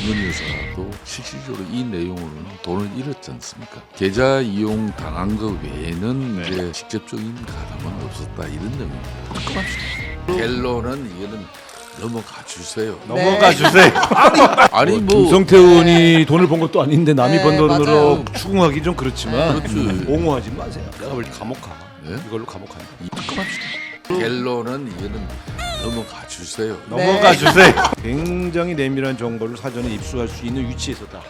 김건희 여사도 실질적으로 이 내용으로는 돈을 잃었지 않습니까? 계좌 이용 당한 것 외에는 이제 직접적인 가담은 없었다 이런 내용입니다. 결론은 이거는 넘어가 주세요. 넘어가 주세요. 아니 뭐 김성태 의원이 돈을 번 것도 아닌데 남이 번 돈으로 맞아요. 추궁하기 좀 그렇지만 그렇지. 옹호하지 마세요. 내가 볼 때 감옥 가. 네? 이걸로 감옥 간다. 결론은 이거는 넘어가 주세요. 넘어가 주세요. 굉장히 내밀한 정보를 사전에 입수할 수 있는 위치에 있었다.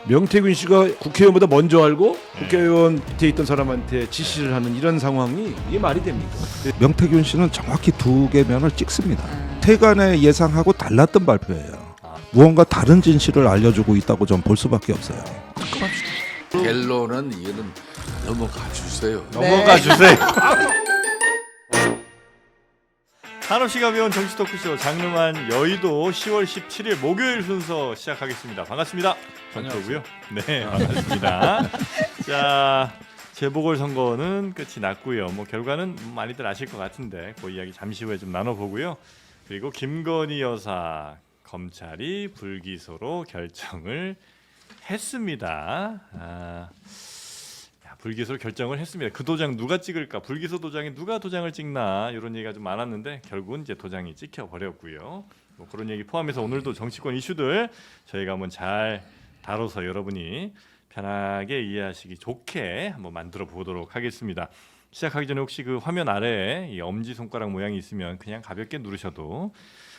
명태균 씨가 국회의원보다 먼저 알고 국회의원 밑에 있던 사람한테 지시를 하는 이런 상황이 이게 말이 됩니까? 명태균 씨는 정확히 두 개면을 찍습니다. 태간의 예상하고 달랐던 발표예요. 무언가 다른 진실을 알려주고 있다고 좀 볼 수밖에 없어요. 결론은 이거는 넘어가 주세요. 넘어가 주세요. 산업시각위원 정치 토크쇼 장르만 여의도 10월 17일 목요일 순서 시작하겠습니다. 반갑습니다. 정표고요. 네, 반갑습니다. 자, 재보궐선거는 끝이 났고요. 뭐 결과는 많이들 아실 것 같은데 그 이야기 잠시 후에 좀 나눠보고요. 그리고 김건희 여사 검찰이 불기소로 결정을 했습니다. 불기소 결정을 했습니다. 그 도장 누가 찍을까? 불기소 도장에 누가 도장을 찍나? 이런 얘기가 좀 많았는데 결국은 이제 도장이 찍혀 버렸고요. 뭐 그런 얘기 포함해서 오늘도 정치권 이슈들 저희가 한번 잘 다뤄서 여러분이 편하게 이해하시기 좋게 한번 만들어 보도록 하겠습니다. 시작하기 전에 혹시 그 화면 아래에 이 엄지 손가락 모양이 있으면 그냥 가볍게 누르셔도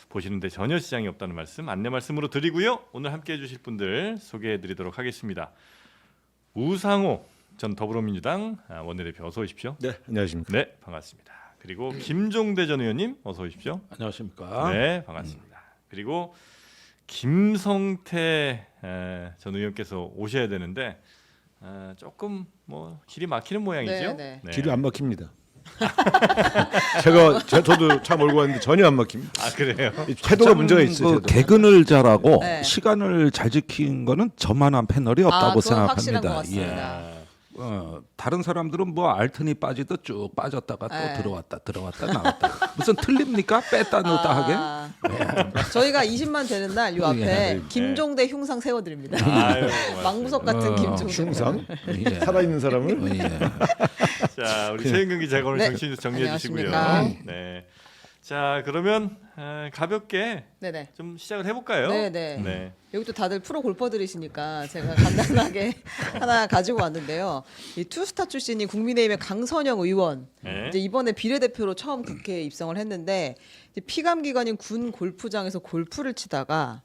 보시는데 전혀 지장이 없다는 말씀 안내 말씀으로 드리고요. 오늘 함께해 주실 분들 소개해 드리도록 하겠습니다. 우상호 전 더불어민주당 원내대표 어서 오십시오. 네, 안녕하십니까. 네, 반갑습니다. 그리고 김종대 전 의원님 어서 오십시오. 안녕하십니까. 네, 반갑습니다. 그리고 김성태 전 의원께서 오셔야 되는데 조금 뭐 길이 막히는 모양이죠. 네. 길이 안 막힙니다. 저도 차 몰고 왔는데 전혀 안 막힙니다. 아 그래요? 태도가 문제가 있어요. 그 개근을 잘하고 네. 시간을 잘 지킨 거는 저만한 패널이 없다고 그건 확실한 것 생각합니다. 같습니다. 다른 사람들은 뭐 알튼이 빠지듯 쭉 빠졌다가 또 네. 들어왔다 나왔다. 무슨 틀립니까? 뺐다 넣었다 하게? 저희가 20만 되는 날 요 앞에 예. 김종대 흉상 세워드립니다. 아유, 고맙습니다. 망부석 같은 김종대. 흉상? 예. 살아있는 사람을? 예. 자, 우리 최은경 기자가 오늘 네. 정신을 정리해 주시고요. 안녕하십니까. 네. 자, 그러면 가볍게 네네. 좀 시작을 해볼까요? 네네. 네. 여기 또 다들 프로 골퍼들이시니까 제가 간단하게 하나 가지고 왔는데요. 이 투스타 출신이 국민의힘의 강선영 의원 네. 이제 이번에 비례대표로 처음 국회에 입성을 했는데 이제 피감 기관인 군 골프장에서 골프를 치다가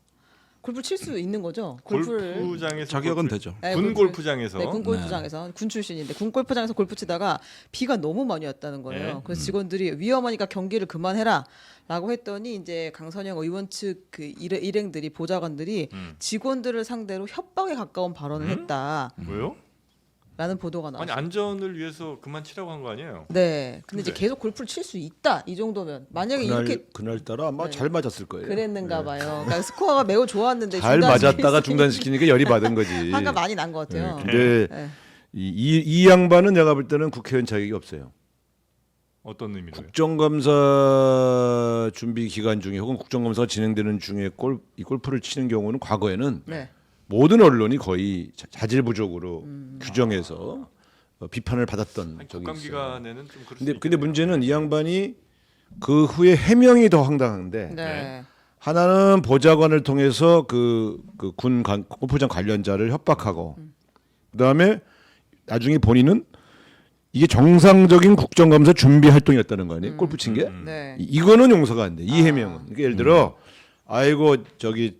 골프 칠 수 있는 거죠? 골프장에서 자격은 골프- 되죠. 네, 군 골프장에서 네, 군 골프장에서 군 출신인데 군 골프장에서 골프 치다가 비가 너무 많이 왔다는 거예요. 네. 그래서 직원들이 위험하니까 경기를 그만해라라고 했더니 이제 강선영 의원 측 그 일행들이 보좌관들이 직원들을 상대로 협박에 가까운 발언을 했다라는 뭐요? 보도가 아니 나왔어요. 안전을 위해서 그만 치라고 한 거 아니에요? 네, 근데 이제 근데. 계속 골프를 칠 수 있다 이 정도면 만약에 이렇게 그날따라 아마 네. 잘 맞았을 거예요. 그랬는가 봐요. 그러니까 스코어가 매우 좋았는데 잘 맞았다가 중단시키니까 열이 받은 거지. 화가 많이 난 것 같아요. 근데 네. 이 양반은 내가 볼 때는 국회의원 자격이 없어요. 어떤 의미로요? 국정감사 준비 기간 중에 혹은 국정감사가 진행되는 중에 이 골프를 치는 경우는 과거에는 네. 모든 언론이 거의 자질부족으로 규정해서 비판을 받았던 적이 국감 있어요. 기간에는 좀 그럴 수 근데 있겠네요. 문제는 이 양반이 그 후에 해명이 더 황당한데 네. 하나는 보좌관을 통해서 군 골프장 관련자를 협박하고 그다음에 나중에 본인은 이게 정상적인 국정감사 준비 활동이었다는 거 아니에요? 골프 친 게? 네. 이거는 용서가 안 돼. 이 해명은. 그러니까 예를 들어 아이고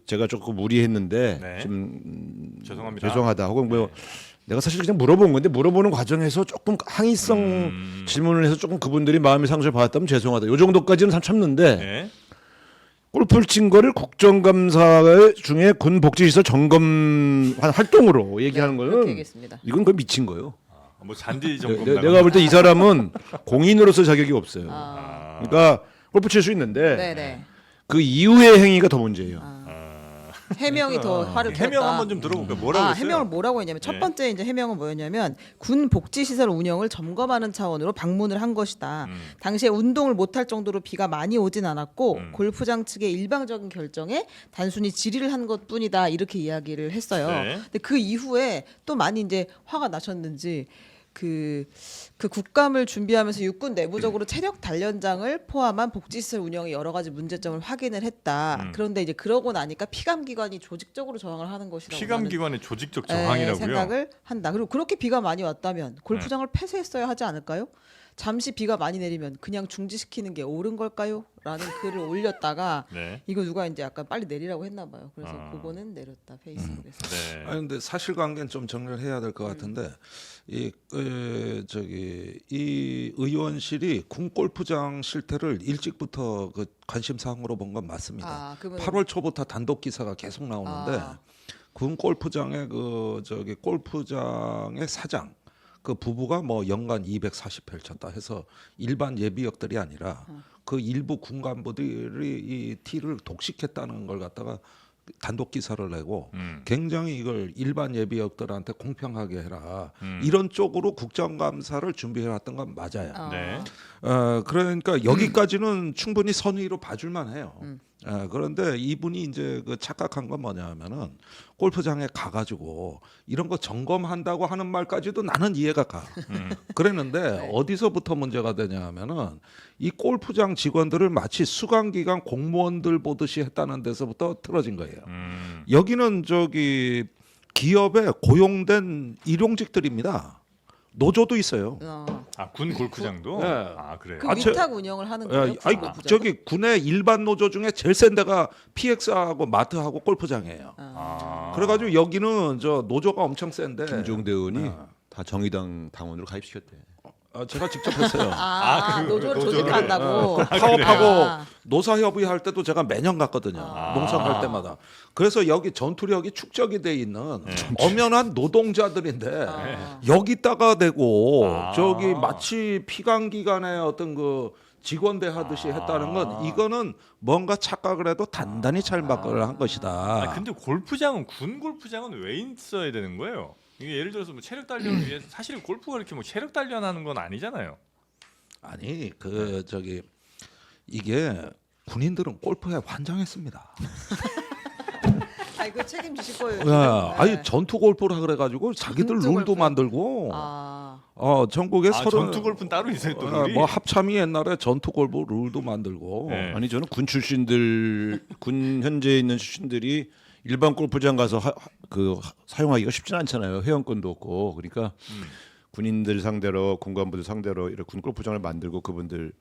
제가 조금 무리했는데 네. 좀 죄송합니다. 죄송하다. 혹은 뭐 내가 사실 그냥 물어본 건데 물어보는 과정에서 조금 항의성 질문을 해서 조금 그분들이 마음의 상처를 받았다면 죄송하다. 요 정도까지는 참는데 네. 골프를 친 거를 국정감사 중에 군 복지시설 점검 활동으로 얘기하는 그렇게 거는 얘기했습니다. 이건 거의 미친 거예요. 뭐 잔디 점검 내가 볼 때 이 사람은 공인으로서 자격이 없어요. 아. 그러니까 골프 칠 수 있는데 네네. 그 이후의 행위가 더 문제예요. 해명이 더 화를 풀었다. 해명 한번 좀 들어볼까요? 뭐라고 했어요? 해명을 뭐라고 했냐면 첫 네. 번째 이제 해명은 뭐였냐면 군 복지 시설 운영을 점검하는 차원으로 방문을 한 것이다. 당시에 운동을 못할 정도로 비가 많이 오진 않았고 골프장 측의 일방적인 결정에 단순히 질의를 한 것뿐이다 이렇게 이야기를 했어요. 네. 근데 그 이후에 또 많이 이제 화가 나셨는지 그 국감을 준비하면서 육군 내부적으로 체력 단련장을 포함한 복지시설 운영의 여러 가지 문제점을 확인을 했다. 그런데 이제 그러고 나니까 피감기관이 조직적으로 저항을 하는 것이라고 피감기관의 조직적 나는, 저항이라고요. 생각을 한다. 그리고 그렇게 비가 많이 왔다면 골프장을 폐쇄했어야 하지 않을까요? 잠시 비가 많이 내리면 그냥 중지시키는 게 옳은 걸까요? 라는 글을 올렸다가 네. 이거 누가 이제 약간 빨리 내리라고 했나 봐요. 그래서 아. 그거는 내렸다 페이스북에서. 네. 아니 근데 사실관계는 좀 정리를 해야 될 것 같은데 이 의원실이 군 골프장 실태를 일찍부터 그 관심사항으로 본 건 맞습니다. 아, 그러면 8월 초부터 단독 기사가 계속 나오는데 군 골프장의 골프장의 사장 그 부부가 뭐 연간 240회를 쳤다 해서 일반 예비역들이 아니라 그 일부 군 간부들이 이 티를 독식했다는 걸 갖다가 단독 기사를 내고 굉장히 이걸 일반 예비역들한테 공평하게 해라 이런 쪽으로 국정감사를 준비해왔던 건 맞아요. 네. 그러니까 여기까지는 충분히 선의로 봐줄만 해요. 그런데 이분이 이제 그 착각한 건 뭐냐면은 골프장에 가가지고 이런 거 점검한다고 하는 말까지도 나는 이해가 가. 그랬는데 어디서부터 문제가 되냐면은 이 골프장 직원들을 마치 수강기관 공무원들 보듯이 했다는 데서부터 틀어진 거예요. 여기는 기업에 고용된 일용직들입니다. 노조도 있어요. 군 골프장도. 네. 아 그래요. 그 아, 위탁 운영을 하는 거예요. 군의 일반 노조 중에 제일 센 데가 PX하고 마트하고 골프장이에요. 아. 그래가지고 여기는 저 노조가 엄청 센데 김종대 의원이 다 정의당 당원으로 가입시켰대. 제가 직접 했어요. 노조를 조직한다고. 파업하고 아. 노사협의 할 때도 제가 매년 갔거든요. 농성 갈 때마다. 그래서 여기 전투력이 축적이 돼 있는 엄연한 노동자들인데 여기다가 대고 마치 피감기관의 어떤 그 직원대 하듯이 했다는 건 이거는 뭔가 착각을 해도 단단히 잘못을 한 것이다. 근데 골프장은 군 골프장은 왜 있어야 되는 거예요? 이게 예를 들어서 뭐 체력 단련을 위해서 사실 골프가 이렇게 뭐 체력 단련하는 건 아니잖아요. 아니 이게 군인들은 골프에 환장했습니다. 그 책임지실 거예요. 야, 지금. 네. 전투 골프라 그래가지고 자기들 전투 룰도 골프. 만들고 전국에 전투 골프는 따로 있어요 또 룰이. 뭐 합참이 옛날에 전투 골프 룰도 만들고 네. 아니 저는 군 현재에 있는 출신들이 일반 골프장 가서 사용하기가 쉽진 않잖아요. 회원권도 없고. 그러니까 군인들 상대로 군관부들 상대로 이렇게 군 골프장을 만들고 그분들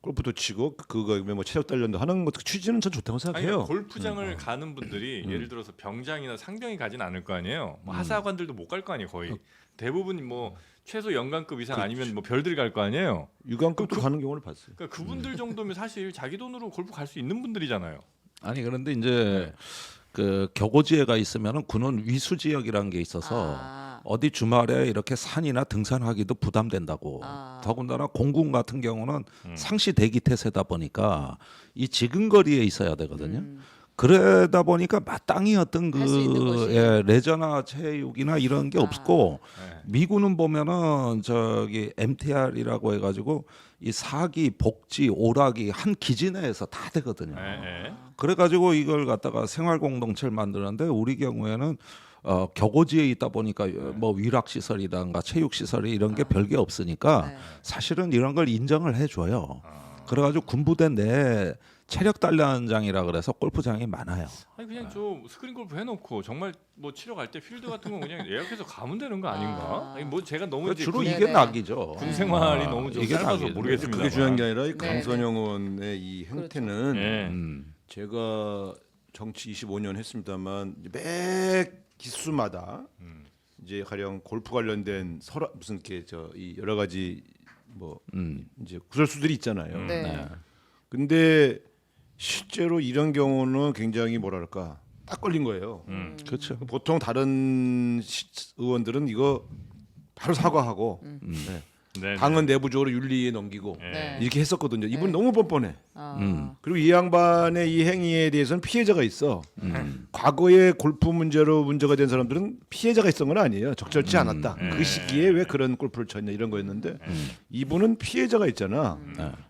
골프도 치고 그거 뭐 체력 단련도 하는 것도 취지는 전 좋다고 아니 생각해요. 골프장을 가는 분들이 예를 들어서 병장이나 상병이 가진 않을 거 아니에요. 뭐 하사관들도 못 갈 거 아니에요 거의. 대부분 뭐 최소 연관급 이상 아니면 뭐 별들이 갈 거 아니에요. 유관급도 가는 경우를 봤어요. 그러니까 그분들 정도면 사실 자기 돈으로 골프 갈 수 있는 분들이잖아요. 아니 그런데 이제 그 겨고지회가 있으면은 군은 위수 지역이라는 게 있어서 어디 주말에 이렇게 산이나 등산하기도 부담된다고. 더군다나 공군 같은 경우는 상시 대기 태세다 보니까 이 지근거리에 있어야 되거든요. 그러다 보니까 마땅히 어떤 할수 있는 곳이. 레저나 체육이나 이런 게 없고 미군은 보면은 MTR이라고 해가지고 이 사기, 복지, 오락이 한 기지 내에서 다 되거든요. 네. 그래가지고 이걸 갖다가 생활 공동체를 만드는데 우리 경우에는 격오지에 있다 보니까 뭐 위락 시설이든가 체육 시설이 이런 게 별게 없으니까 사실은 이런 걸 인정을 해줘요. 그래가지고 군부대 내 체력 단련장이라 그래서 골프장이 많아요. 아니 그냥 저 스크린 골프 해놓고 정말 뭐 치러 갈 때 필드 같은 거 그냥 예약해서 가면 되는 거 아닌가? 아니 뭐 제가 너무 이제 주로 군, 이게 네네. 낙이죠. 군 생활이 너무 좀 이게 짧아서 낙이죠. 모르겠습니다. 그게 중요한 게 아니라 이 강선영 의원의 이 행태는 예. 제가 정치 25년 했습니다만 매 기수마다 이제 가령 골프 관련된 무슨 이 여러 가지 뭐 이제 구설수들이 있잖아요. 네. 근데 실제로 이런 경우는 굉장히 뭐랄까 딱 걸린 거예요. 그렇죠. 보통 다른 의원들은 이거 바로 사과하고 네. 네, 당은 내부적으로 윤리에 넘기고 네. 이렇게 했었거든요. 이분 네. 너무 뻔뻔해. 아. 그리고 이 양반의 이 행위에 대해서는 피해자가 있어. 과거에 골프 문제로 문제가 된 사람들은 피해자가 있었던 건 아니에요. 적절치 않았다. 그 시기에 왜 그런 골프를 쳤냐 이런 거였는데 이분은 피해자가 있잖아.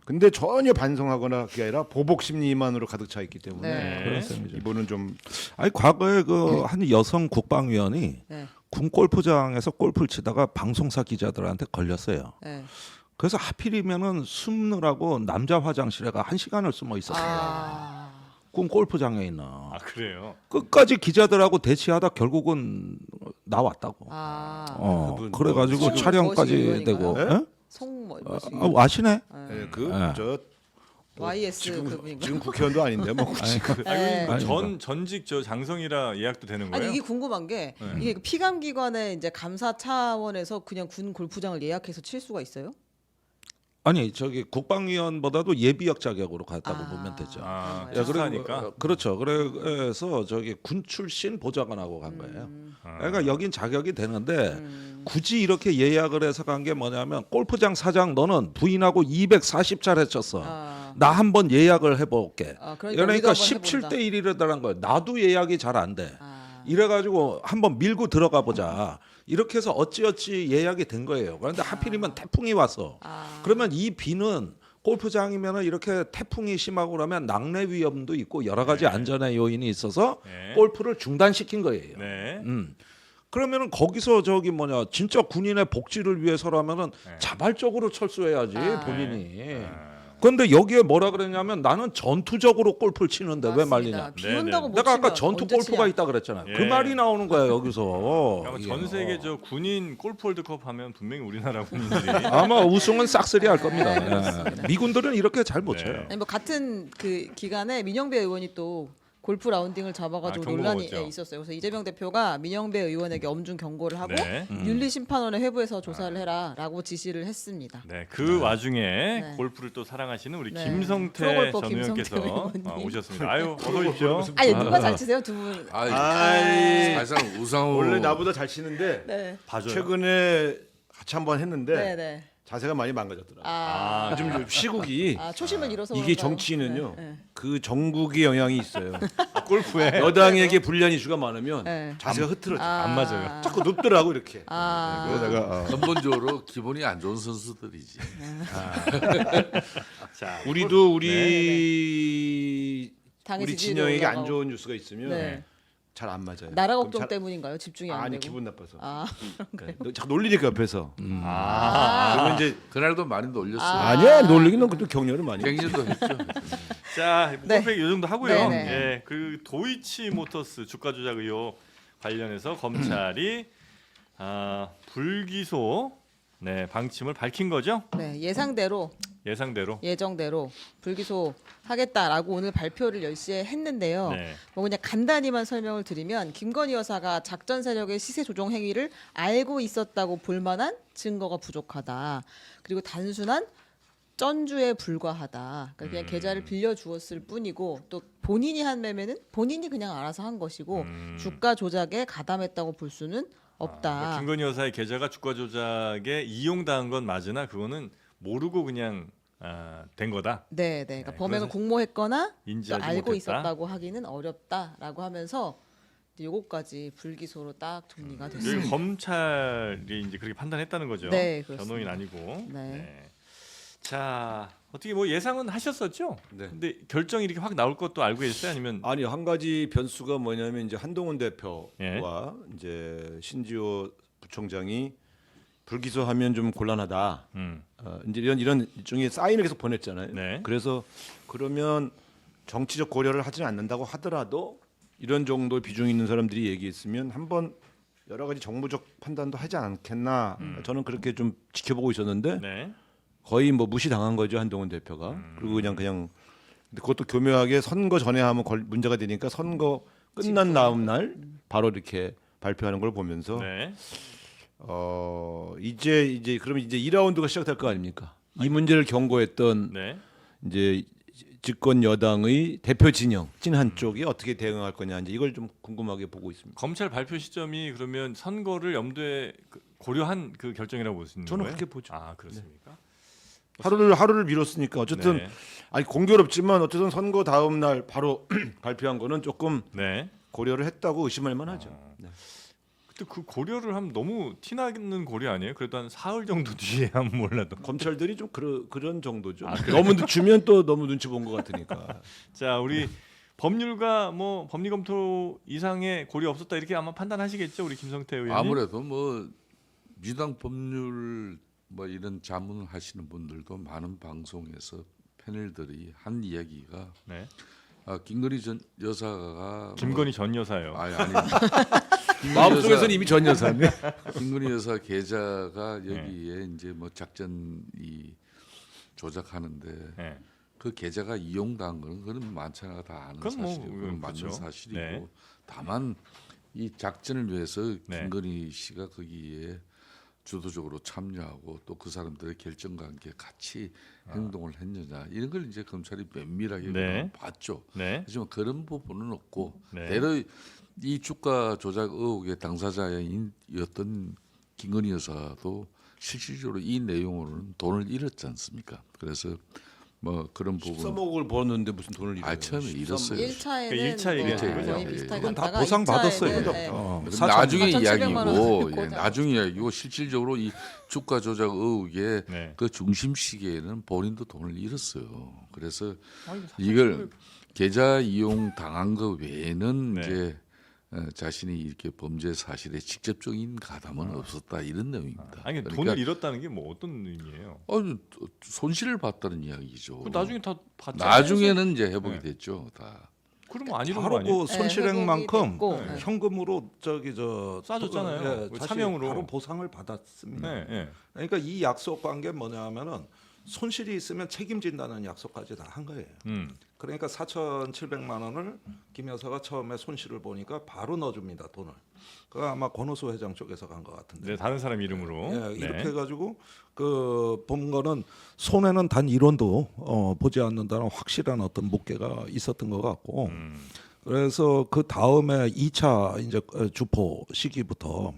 근데 전혀 반성하거나 그게 아니라 보복 심리만으로 가득 차 있기 때문에 네. 그런 셈이죠. 이분은 좀 아니 과거에 그 한 여성 국방위원이 네. 군 골프장에서 골프를 치다가 방송사 기자들한테 걸렸어요. 네. 그래서 하필이면은 숨느라고 남자 화장실에 가 1시간을 숨어 있었어요. 아. 군 골프장에 있는. 아 그래요. 끝까지 기자들하고 대치하다 결국은 나왔다고. 아. 그분 그래가지고 송 촬영까지 머시 되고. 의원인가요? 예? 송뭐 아시네? 네, 네. 저 YS 지금 그분인가? 지금 국회의원도 아닌데 뭐 지금 네. 아니, 뭐 아닙니다. 전직 저 장성이라 예약도 되는 거예요? 아니 이게 궁금한 게 네. 이게 그 피감기관의 이제 감사 차원에서 그냥 군 골프장을 예약해서 칠 수가 있어요? 아니 저기 국방위원보다도 예비역 자격으로 갔다고 아. 보면 되죠. 아, 야, 특수하니까. 그렇죠. 그래서 저기 군 출신 보좌관하고 간 거예요. 아. 그러니까 여긴 자격이 되는데 굳이 이렇게 예약을 해서 간 게 뭐냐면 골프장 사장 너는 부인하고 240차례 쳤어. 아. 나 한번 예약을 해볼게. 아, 그러니까 그러니까 우리도 한번 17대 해본다. 1이라는 거예요. 나도 예약이 잘 안 돼. 아. 이래가지고 한번 밀고 들어가 보자. 이렇게 해서 어찌어찌 예약이 된 거예요. 그런데 하필이면 태풍이 왔어. 아. 그러면 이 비는 골프장이면 이렇게 태풍이 심하고 그러면 낙뢰 위험도 있고 여러 가지 안전의 요인이 있어서 네. 골프를 중단시킨 거예요. 네. 그러면은 거기서 저기 뭐냐 진짜 군인의 복지를 위해서라면은 네. 자발적으로 철수해야지 아. 본인이. 그런데 여기에 뭐라 그랬냐면 나는 전투적으로 골프를 치는데 왜 맞습니다. 말리냐? 비 네, 온다고 네. 못 내가 아까 치면 전투 언제 골프가 치냐? 있다 그랬잖아요. 그 예. 말이 나오는 거야 여기서. 아마 이게. 전 세계 저 군인 골프 월드컵 하면 분명히 우리나라 군인들이 아마 우승은 싹쓸이 할 겁니다. 네, 그렇습니다. 예. 미군들은 이렇게 잘 못 네. 쳐요. 아니 뭐 같은 그 기간에 민영배 의원이 또 골프 라운딩을 잡아가지고 아, 경고 논란이 먹었죠. 있었어요. 그래서 이재명 대표가 민영배 의원에게 엄중 경고를 하고 네. 윤리심판원에 회부해서 조사를 해라라고 지시를 했습니다. 네, 그 와중에 네. 골프를 또 사랑하시는 우리 네. 김성태 프로골퍼 전 김성태 의원께서 의원님. 오셨습니다. 아유, 어서 오십시오. 아니 누가 잘 치세요 두 분? 아이. 사실상 우상호 원래 나보다 잘 치는데 네, 봐줘요. 최근에 같이 한번 했는데 네, 네. 자세가 많이 망가졌더라고요. 아, 요즘 좀 시국이 초심을 잃어서 이게 그런가요? 정치인은요 네, 네. 그 정국의 영향이 있어요. 골프에 여당에게 불리한 이슈가 많으면 네. 자세가 흐트러져. 안 맞아요. 자꾸 눕더라고 이렇게. 아, 그러다가 근본적으로 기본이 안 좋은 선수들이지. 자, 우리도 당의 우리 지지율이 진영에게 안 올라가고. 좋은 뉴스가 있으면 네. 잘 안 맞아요. 나라 그럼 걱정 잘- 때문인가요? 집중이 안 아니 되고. 기분 나빠서. 아, 네. 너 자꾸 놀리니까 옆에서. 아, 그러면 이제 그날도 많이 놀렸어. 아니야 놀리기는 그래도 격려를 많이. 해. 갱신도 했죠. 자, 네. 골프 얘기 이 정도 하고요. 네, 네. 예, 그 도이치 모터스 주가 조작 의혹 관련해서 검찰이 불기소 방침을 밝힌 거죠? 네 예상대로 예상대로. 예정대로 불기소하겠다라고 오늘 발표를 10시에 했는데요. 네. 뭐 그냥 간단히만 설명을 드리면 김건희 여사가 작전 세력의 시세 조정 행위를 알고 있었다고 볼 만한 증거가 부족하다. 그리고 단순한 쩐주에 불과하다. 그러니까 그냥 계좌를 빌려 주었을 뿐이고 또 본인이 한 매매는 본인이 그냥 알아서 한 것이고 주가 조작에 가담했다고 볼 수는 없다. 그러니까 김건희 여사의 계좌가 주가 조작에 이용당한 건 맞으나 그거는 모르고 그냥 된 거다. 네, 네. 그러니까 네, 범행을 그래서 공모했거나 또 인지하지 알고 못했다. 있었다고 하기는 어렵다라고 하면서 이제 요거까지 불기소로 딱 정리가 여기 됐습니다. 검찰이 이제 그렇게 판단했다는 거죠. 네, 그렇습니다. 변호인 아니고. 네. 자, 어떻게 뭐 예상은 하셨었죠? 네. 근데 결정이 이렇게 확 나올 것도 알고 계셨어요? 아니면 아니 한 가지 변수가 뭐냐면 이제 한동훈 대표와 예. 이제 신지호 부총장이 불기소하면 좀 곤란하다. 이제 이런 일종의 사인을 계속 보냈잖아요. 네. 그래서 그러면 정치적 고려를 하지는 않는다고 하더라도 이런 정도 비중 있는 사람들이 얘기했으면 한번 여러 가지 정무적 판단도 하지 않겠나. 저는 그렇게 좀 지켜보고 있었는데 네. 거의 뭐 무시당한 거죠 한동훈 대표가. 그리고 그냥 근데 그것도 교묘하게 선거 전에 하면 문제가 되니까 선거 끝난 다음 날 바로 이렇게 발표하는 걸 보면서 네. 이제 그러면 이제 2라운드가 시작될 거 아닙니까? 이 문제를 경고했던 네. 이제 집권 여당의 대표 진영 찐 한쪽이 어떻게 대응할 거냐 이제 이걸 좀 궁금하게 보고 있습니다. 검찰 발표 시점이 그러면 선거를 염두에 고려한 그 결정이라고 볼 수 있는 저는 거예요? 그렇게 보죠. 아 그렇습니까? 하루를 미뤘으니까 어쨌든 네. 아니 공교롭지만 어쨌든 선거 다음 날 바로 발표한 거는 조금 네. 고려를 했다고 의심할 만하죠. 네. 근데 그 고려를 하면 너무 티나는 고려 아니에요? 그래도 한 사흘 정도 뒤에 하면 몰라도. 검찰들이 좀 그런 정도죠. 아, 너무 주면 또 너무 눈치 본 것 같으니까. 자 우리 법률가 뭐 법리 검토 이상의 고려 없었다 이렇게 아마 판단하시겠죠, 우리 김성태 의원님. 아무래도 뭐 민주당 법률 뭐 이런 자문을 하시는 분들도 많은 방송에서 패널들이 한 이야기가 네. 김건희 전 여사가 김건희 전 여사요. 아니 마음속에서는 이미 전 여사네. 김건희 여사 계좌가 여기에 이제 뭐 작전 이 조작하는데 네. 그 계좌가 이용당한 거는 그건 만천하가 다 아는 그건 뭐, 사실이고 그건 맞는 그렇죠. 사실이고 네. 다만 이 작전을 위해서 네. 김건희 씨가 거기에 주도적으로 참여하고 또 그 사람들의 결정관계 같이 행동을 했느냐 이런 걸 이제 검찰이 면밀하게 네. 봤죠. 네. 하지만 그런 부분은 없고 네. 대로 이 주가 조작 의혹의 당사자였던 김건희 여사도 실질적으로 이 내용으로는 돈을 잃었지 않습니까? 그래서 뭐 그런 부분 13억을 벌었는데 무슨 돈을 잃어요? 처음에 잃었어요. 1차에는 그 일차 얘기하는 거의 거죠. 비슷하게 그건 다 갔다가 보상 받았어요. 2차에는, 네. 그럼 나중에 4,700만 이야기고 원 예, 나중에 이야기고 실질적으로 이 주가 조작 의혹의 네. 그 중심 시기에는 본인도 돈을 잃었어요. 그래서 아, 이거 이걸 계좌 이용 당한 거 외에는 네. 이제 자신이 이렇게 범죄 사실에 직접적인 가담은 없었다 이런 내용입니다. 아니 돈을 잃었다는 게 뭐 어떤 의미예요? 손실을 봤다는 이야기죠. 그 나중에 다 받지 나중에는 이제 회복이 네. 됐죠. 다. 그러면 안 잃은 거 바로 아니에요? 그 손실액만큼 회복이 됐고, 네. 현금으로 싸줬잖아요. 그 다시 차명으로. 바로 보상을 받았습니다. 네, 네. 그러니까 이 약속 관계 뭐냐면은 손실이 있으면 책임진다는 약속까지 다 한 거예요. 그러니까 4,700만 원을 김 여사가 처음에 손실을 보니까 바로 넣어줍니다, 돈을. 그 아마 권오수 회장 쪽에서 간 것 같은데. 네, 다른 사람 이름으로. 예, 네. 이렇게 해가지고 그 본 거는 손해는 단 1원도 보지 않는다는 확실한 어떤 묵계가 있었던 것 같고. 그래서 그 다음에 2차 이제 주포 시기부터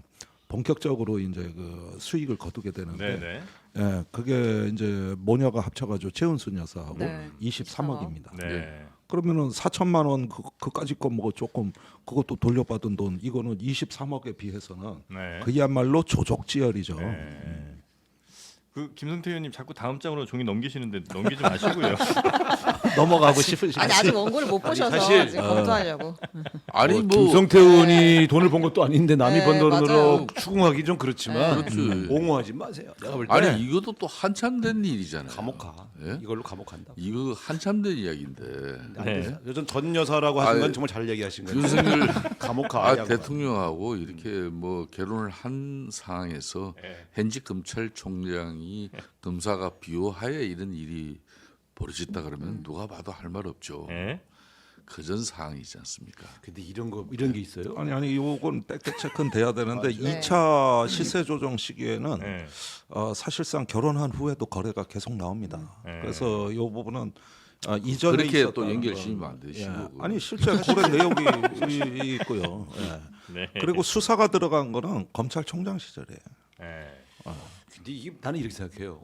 본격적으로 이제 그 수익을 거두게 되는데. 네, 네. 예, 그게 이제 모녀가 합쳐가지고 최은순 여사하고 네. 23억입니다. 네. 그러면은 4천만 원 그까짓 거 뭐 조금 그것도 돌려받은 돈 이거는 23억에 비해서는 네. 그야말로 조족지혈이죠. 네. 그 김성태 의원님 자꾸 다음 장으로 종이 넘기시는데 넘기지 마시고요. 넘어가고 싶으시죠? 아니 아직 원고를 못 보셔서 사실, 지금 검토하려고. 아니 뭐 김성태 의원이 돈을 번 것도 아닌데 남이 네, 번 돈으로 맞아요. 추궁하기 좀 그렇지만 그렇죠. 옹호하지 마세요. 내가 볼 때 아니 이것도 또 한참 된 일이잖아요. 감옥 가. 예? 이걸로 감옥 간다. 이거 한참 된 이야기인데 네. 요즘 전 여사라고 하신 건 아니, 정말 잘 얘기하신 거예요. 윤석열 감옥 가. 대통령하고 이렇게 뭐 결혼을 한 상황에서 네. 현직 검찰총장이 검사가 비호하에 이런 일이 벌어졌다 그러면 누가 봐도 할 말 없죠. 네. 그전 상황이지 않습니까? 근데 이런 게 있어요? 아니 요건 팩트 체크는 돼야 되는데 네. 2차 시세 조정 시기에는 네. 사실상 결혼한 후에도 거래가 계속 나옵니다. 네. 그래서 이 부분은 이전에 그렇게 있었던 또 건- 연결심이 안 되시고 예. 아니 실제 거래 내역이 있고요. 예. 네. 그리고 수사가 들어간 거는 검찰총장 시절이에요. 네. 근데 이게 나는 이렇게 생각해요.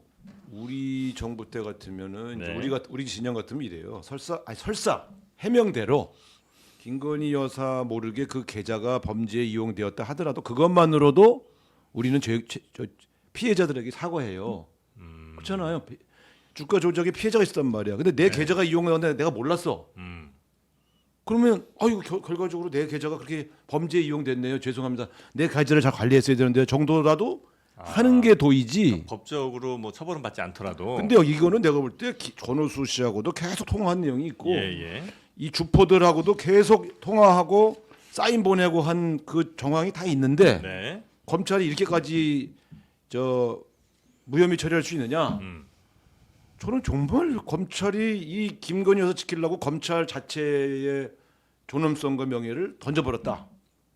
우리 정부 때 같으면은 이제 네. 우리 진영 같으면 이래요. 설사 해명대로 김건희 여사 모르게 그 계좌가 범죄에 이용되었다 하더라도 그것만으로도 우리는 피해자들에게 사과해요. 그렇잖아요. 주가 조작에 피해자가 있었단 말이야. 근데 내 계좌가 이용되었는데 내가 몰랐어. 그러면 이거 결과적으로 내 계좌가 그렇게 범죄에 이용됐네요. 죄송합니다. 내 계좌를 잘 관리했어야 되는데 정도라도 하는 게 도이지. 법적으로 뭐 처벌은 받지 않더라도. 근데 이거는 내가 볼 때 권오수 씨하고도 계속 통화한 내용이 있고 예. 이 주포들하고도 계속 통화하고 사인 보내고 한 그 정황이 다 있는데 네. 검찰이 이렇게까지 무혐의 처리할 수 있느냐? 저는 정말 검찰이 이 김건희 여사 지키려고 검찰 자체의 존엄성과 명예를 던져버렸다.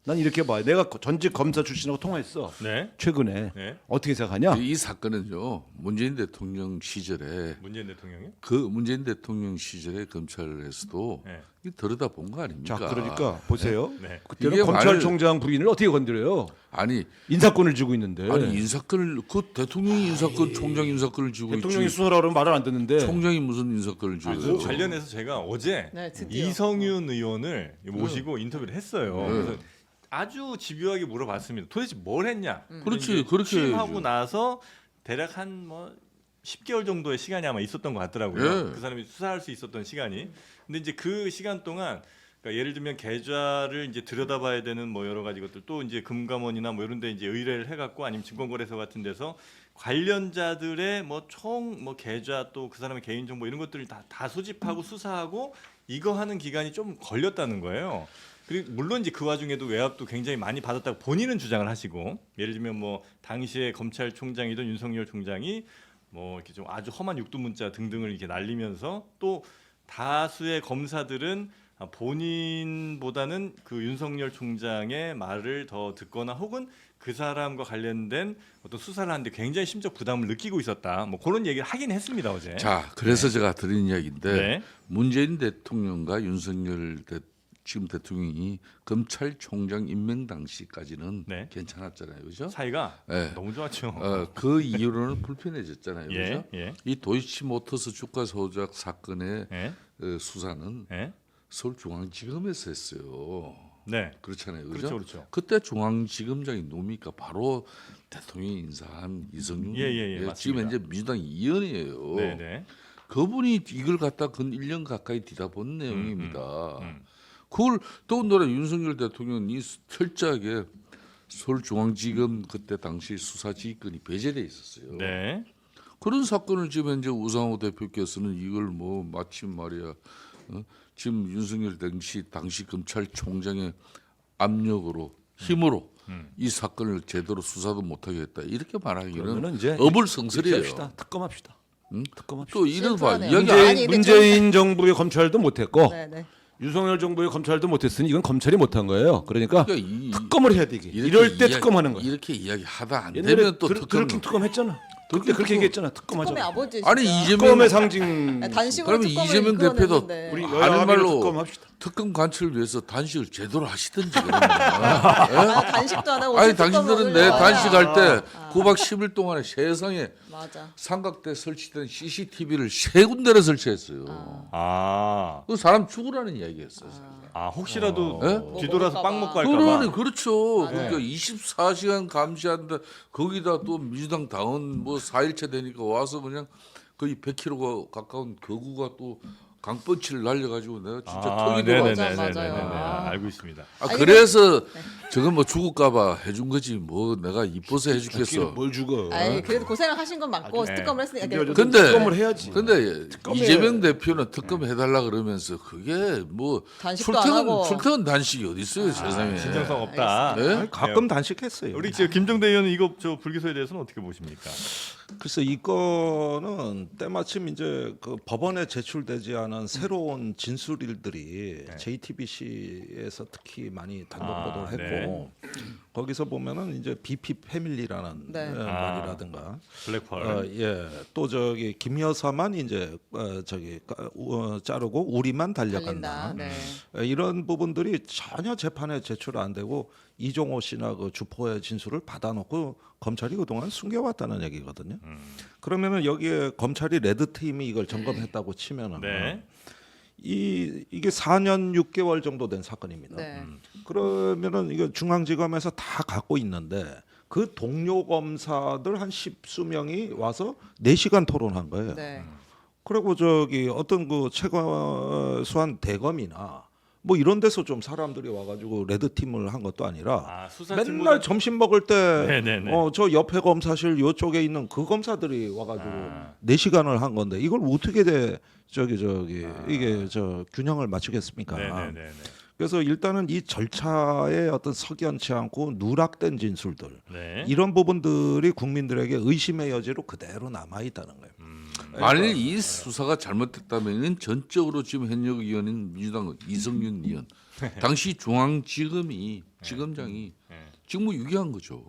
난 이렇게 봐요. 내가 전직 검사 출신하고 통화했어. 네. 최근에 네. 어떻게 생각하냐? 이 사건은요 문재인 대통령 시절에 문재인 대통령이? 그 문재인 대통령 시절에 검찰에서도 네. 이 들여다본 거 아닙니까? 자, 그러니까 보세요. 네. 그때는 이게 검찰총장 부인을 어떻게 건드려요? 아니 인사권을 쥐고 있는데. 아니 인사권을 그 대통령이 인사권 총장 인사권을 쥐고 대통령이 있지. 수사하라 그러면 말을 안 듣는데. 총장이 무슨 인사권을 쥐고 그 있어요? 관련해서 제가 어제 네, 드디어. 이성윤 의원을 모시고 인터뷰를 했어요. 네. 그래서 아주 집요하게 물어봤습니다. 도대체 뭘 했냐? 그렇지, 이제 그렇게 취임하고 해야죠. 나서 대략 한 뭐 10개월 정도의 시간이 아마 있었던 것 같더라고요. 예. 그 사람이 수사할 수 있었던 시간이. 근데 이제 그 시간 동안 그러니까 예를 들면 계좌를 이제 들여다봐야 되는 뭐 여러 가지 것들 또 이제 금감원이나 뭐 이런 데 이제 의뢰를 해갖고 아니면 증권거래소 같은 데서 관련자들의 뭐 총 뭐 계좌 또 그 사람의 개인 정보 이런 것들을 다 수집하고 수사하고 이거 하는 기간이 좀 걸렸다는 거예요. 그리고 물론 이제 그 와중에도 외압도 굉장히 많이 받았다고 본인은 주장을 하시고 예를 들면 뭐 당시에 검찰총장이던 윤석열 총장이 뭐 이렇게 좀 아주 험한 육두문자 등등을 이렇게 날리면서 또 다수의 검사들은 본인보다는 그 윤석열 총장의 말을 더 듣거나 혹은 그 사람과 관련된 어떤 수사를 하는데 굉장히 심적 부담을 느끼고 있었다. 뭐 그런 얘기를 하긴 했습니다 어제. 자, 그래서 제가 드린 이야기인데 네. 문재인 대통령과 윤석열 지금 대통령이 검찰총장 임명 당시까지는 네. 괜찮았잖아요, 그죠? 사이가 네. 너무 좋았죠. 그 이후로는 불편해졌잖아요, 예, 그죠? 예, 이 도이치모터스 주가 조작 사건의 예, 수사는 예. 서울중앙지검에서 했어요. 네. 그렇잖아요, 그죠? 그렇죠, 그렇죠. 그때 중앙지검장이 누굽니까? 바로 대통령이 인사한 이성윤. 예, 지금 맞습니다. 현재 민주당 의원이에요. 네, 네. 그분이 이걸 갖다 근 1년 가까이 뒤다본 내용입니다. 음. 그걸 더군다나 윤석열 대통령이 철저하게 서울중앙지검 그때 당시 수사지휘권이 배제돼 있었어요. 네. 그런 사건을 지금 현재 우상호 대표께서는 이걸 뭐 마침 말이야 지금 윤석열 당시 검찰총장의 압력으로 힘으로 이 사건을 제대로 수사도 못하게 했다 이렇게 말하기는 그러면은 이제 어불성설이에요. 합시다. 특검합시다. 응? 특검합시다. 또 이런 봐 심플하네요. 이야기 문재인, 아니, 근데 문재인 정부의 검찰도 못했고 네네. 윤석열 정부의 검찰도 못했으니 이건 검찰이 못한 거예요. 그러니까 그러니까 이- 특검을 해야 되게. 이렇게 이럴 때 이야기- 특검하는 거야. 이렇게 이야기하다 안 옛날에 되면 또 그렇게 특검. 특검했잖아. 그때 그렇게 얘기했잖아. 특검하자. 특검의 아버지. 아니 진짜. 이재명 특검의 상징. 단식으로 그러면 특검을 이재명 대표도 이끌어냈는데. 우리 하는 여야 말로 말로 특검합시다. 특검 관철을 위해서 단식을 제대로 하시든지 그러면. 아니, 단식도 안 하고 아니 어떻게 당신들은 특검을 내 올려요? 단식할 때 9박 10일 동안에 세상에 맞아. 삼각대 설치된 CCTV를 세 군데를 설치했어요. 아, 그 사람 죽으라는 이야기였어요. 혹시라도 예? 뒤돌아서 빵 먹고 할까 그러니 봐. 그렇죠. 맞아요. 그러니까 24시간 감시한다. 거기다 또 민주당 당원 뭐 4일째 되니까 와서 그냥 거의 100km 가까운 거구가 또 강펀치를 날려가지고 내가 진짜 턱이 돌아. 맞아, 맞아요. 네네네네. 아. 알고 있습니다. 아 아니, 그래서 저건 뭐 죽을까봐 해준 거지 뭐 내가 이뻐서 해주겠어. 뭘 죽어. 아이 그래도 고생을 하신 건 맞고 네. 특검을 했으니까. 근데 근데 특검을 해야지. 근데 이재명 대표는 특검 해달라 그러면서 그게 뭐 단식도 안 하고. 출퇴근 단식이 어디 있어요 세상에. 진정성 없다. 네? 아니, 가끔 단식했어요. 우리 지금 김정대 의원은 이거 저 불기소에 대해서는 어떻게 보십니까? 글쎄 이거는 때마침 이제 그 법원에 제출되지 않은 새로운 진술일들이 JTBC에서 특히 많이 단독 보도를 했고 거기서 보면은 이제 BP 패밀리라는 네. 말이라든가 블랙펄. 또 저기 김 여사만 이제 자르고 우리만 달린다. 달려간다. 네. 이런 부분들이 전혀 재판에 제출 안 되고 이종호 씨나 그 주포의 진술을 받아놓고 검찰이 그동안 숨겨왔다는 얘기거든요. 그러면은 여기에 검찰이 레드 팀이 이걸 점검했다고 치면은 네. 이게 4년 6개월 정도 된 사건입니다. 네. 그러면은 이거 중앙지검에서 다 갖고 있는데 그 동료 검사들 한 10수명이 와서 4시간 토론한 거예요. 네. 그리고 저기 어떤 그 최과수한 대검이나 뭐 이런 데서 좀 사람들이 와가지고 레드 팀을 한 것도 아니라 맨날 점심 먹을 때 네네네. 저 옆에 검사실 요쪽에 있는 그 검사들이 와가지고 4시간을 한 건데 이걸 어떻게 이게 저 균형을 맞추겠습니까? 네네네. 그래서 일단은 이 절차에 어떤 석연치 않고 누락된 진술들 네. 이런 부분들이 국민들에게 의심의 여지로 그대로 남아 있다는 거예요. 만일 이 수사가 잘못됐다면 전적으로 지금 현역 의원인 민주당 이성윤 의원 당시 중앙지검이 지검장이 직무 유기한 거죠.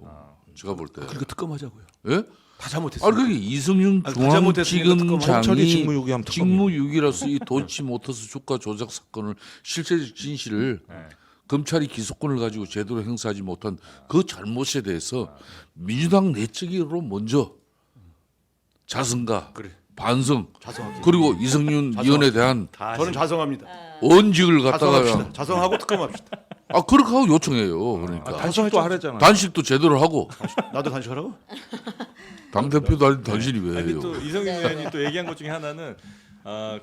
제가 볼 때. 그러니까 특검하자고요. 예? 다 잘못했어요. 아 그게 이성윤 아니, 다 잘못했으니까 중앙지검장이 검찰이 직무유기하면 직무유기라서 이 도이치모터스 주가 조작 사건을 실체적 진실을 검찰이 기소권을 가지고 제대로 행사하지 못한 그 잘못에 대해서 민주당 내적으로 먼저 자성과 반성 그리고 이성윤 의원에 대한 다 저는 자성합니다. 언직을 갖다가 자성합시다. 자성하고 특검합시다. 그렇게 하고 요청해요. 그러니까 단식도 하래잖아요. 단식도 제대로 하고 나도 단식하라고? 당 대표도 아닌 당신이 왜 아니 해요? 또 이성윤 의원이 또 얘기한 것 중에 하나는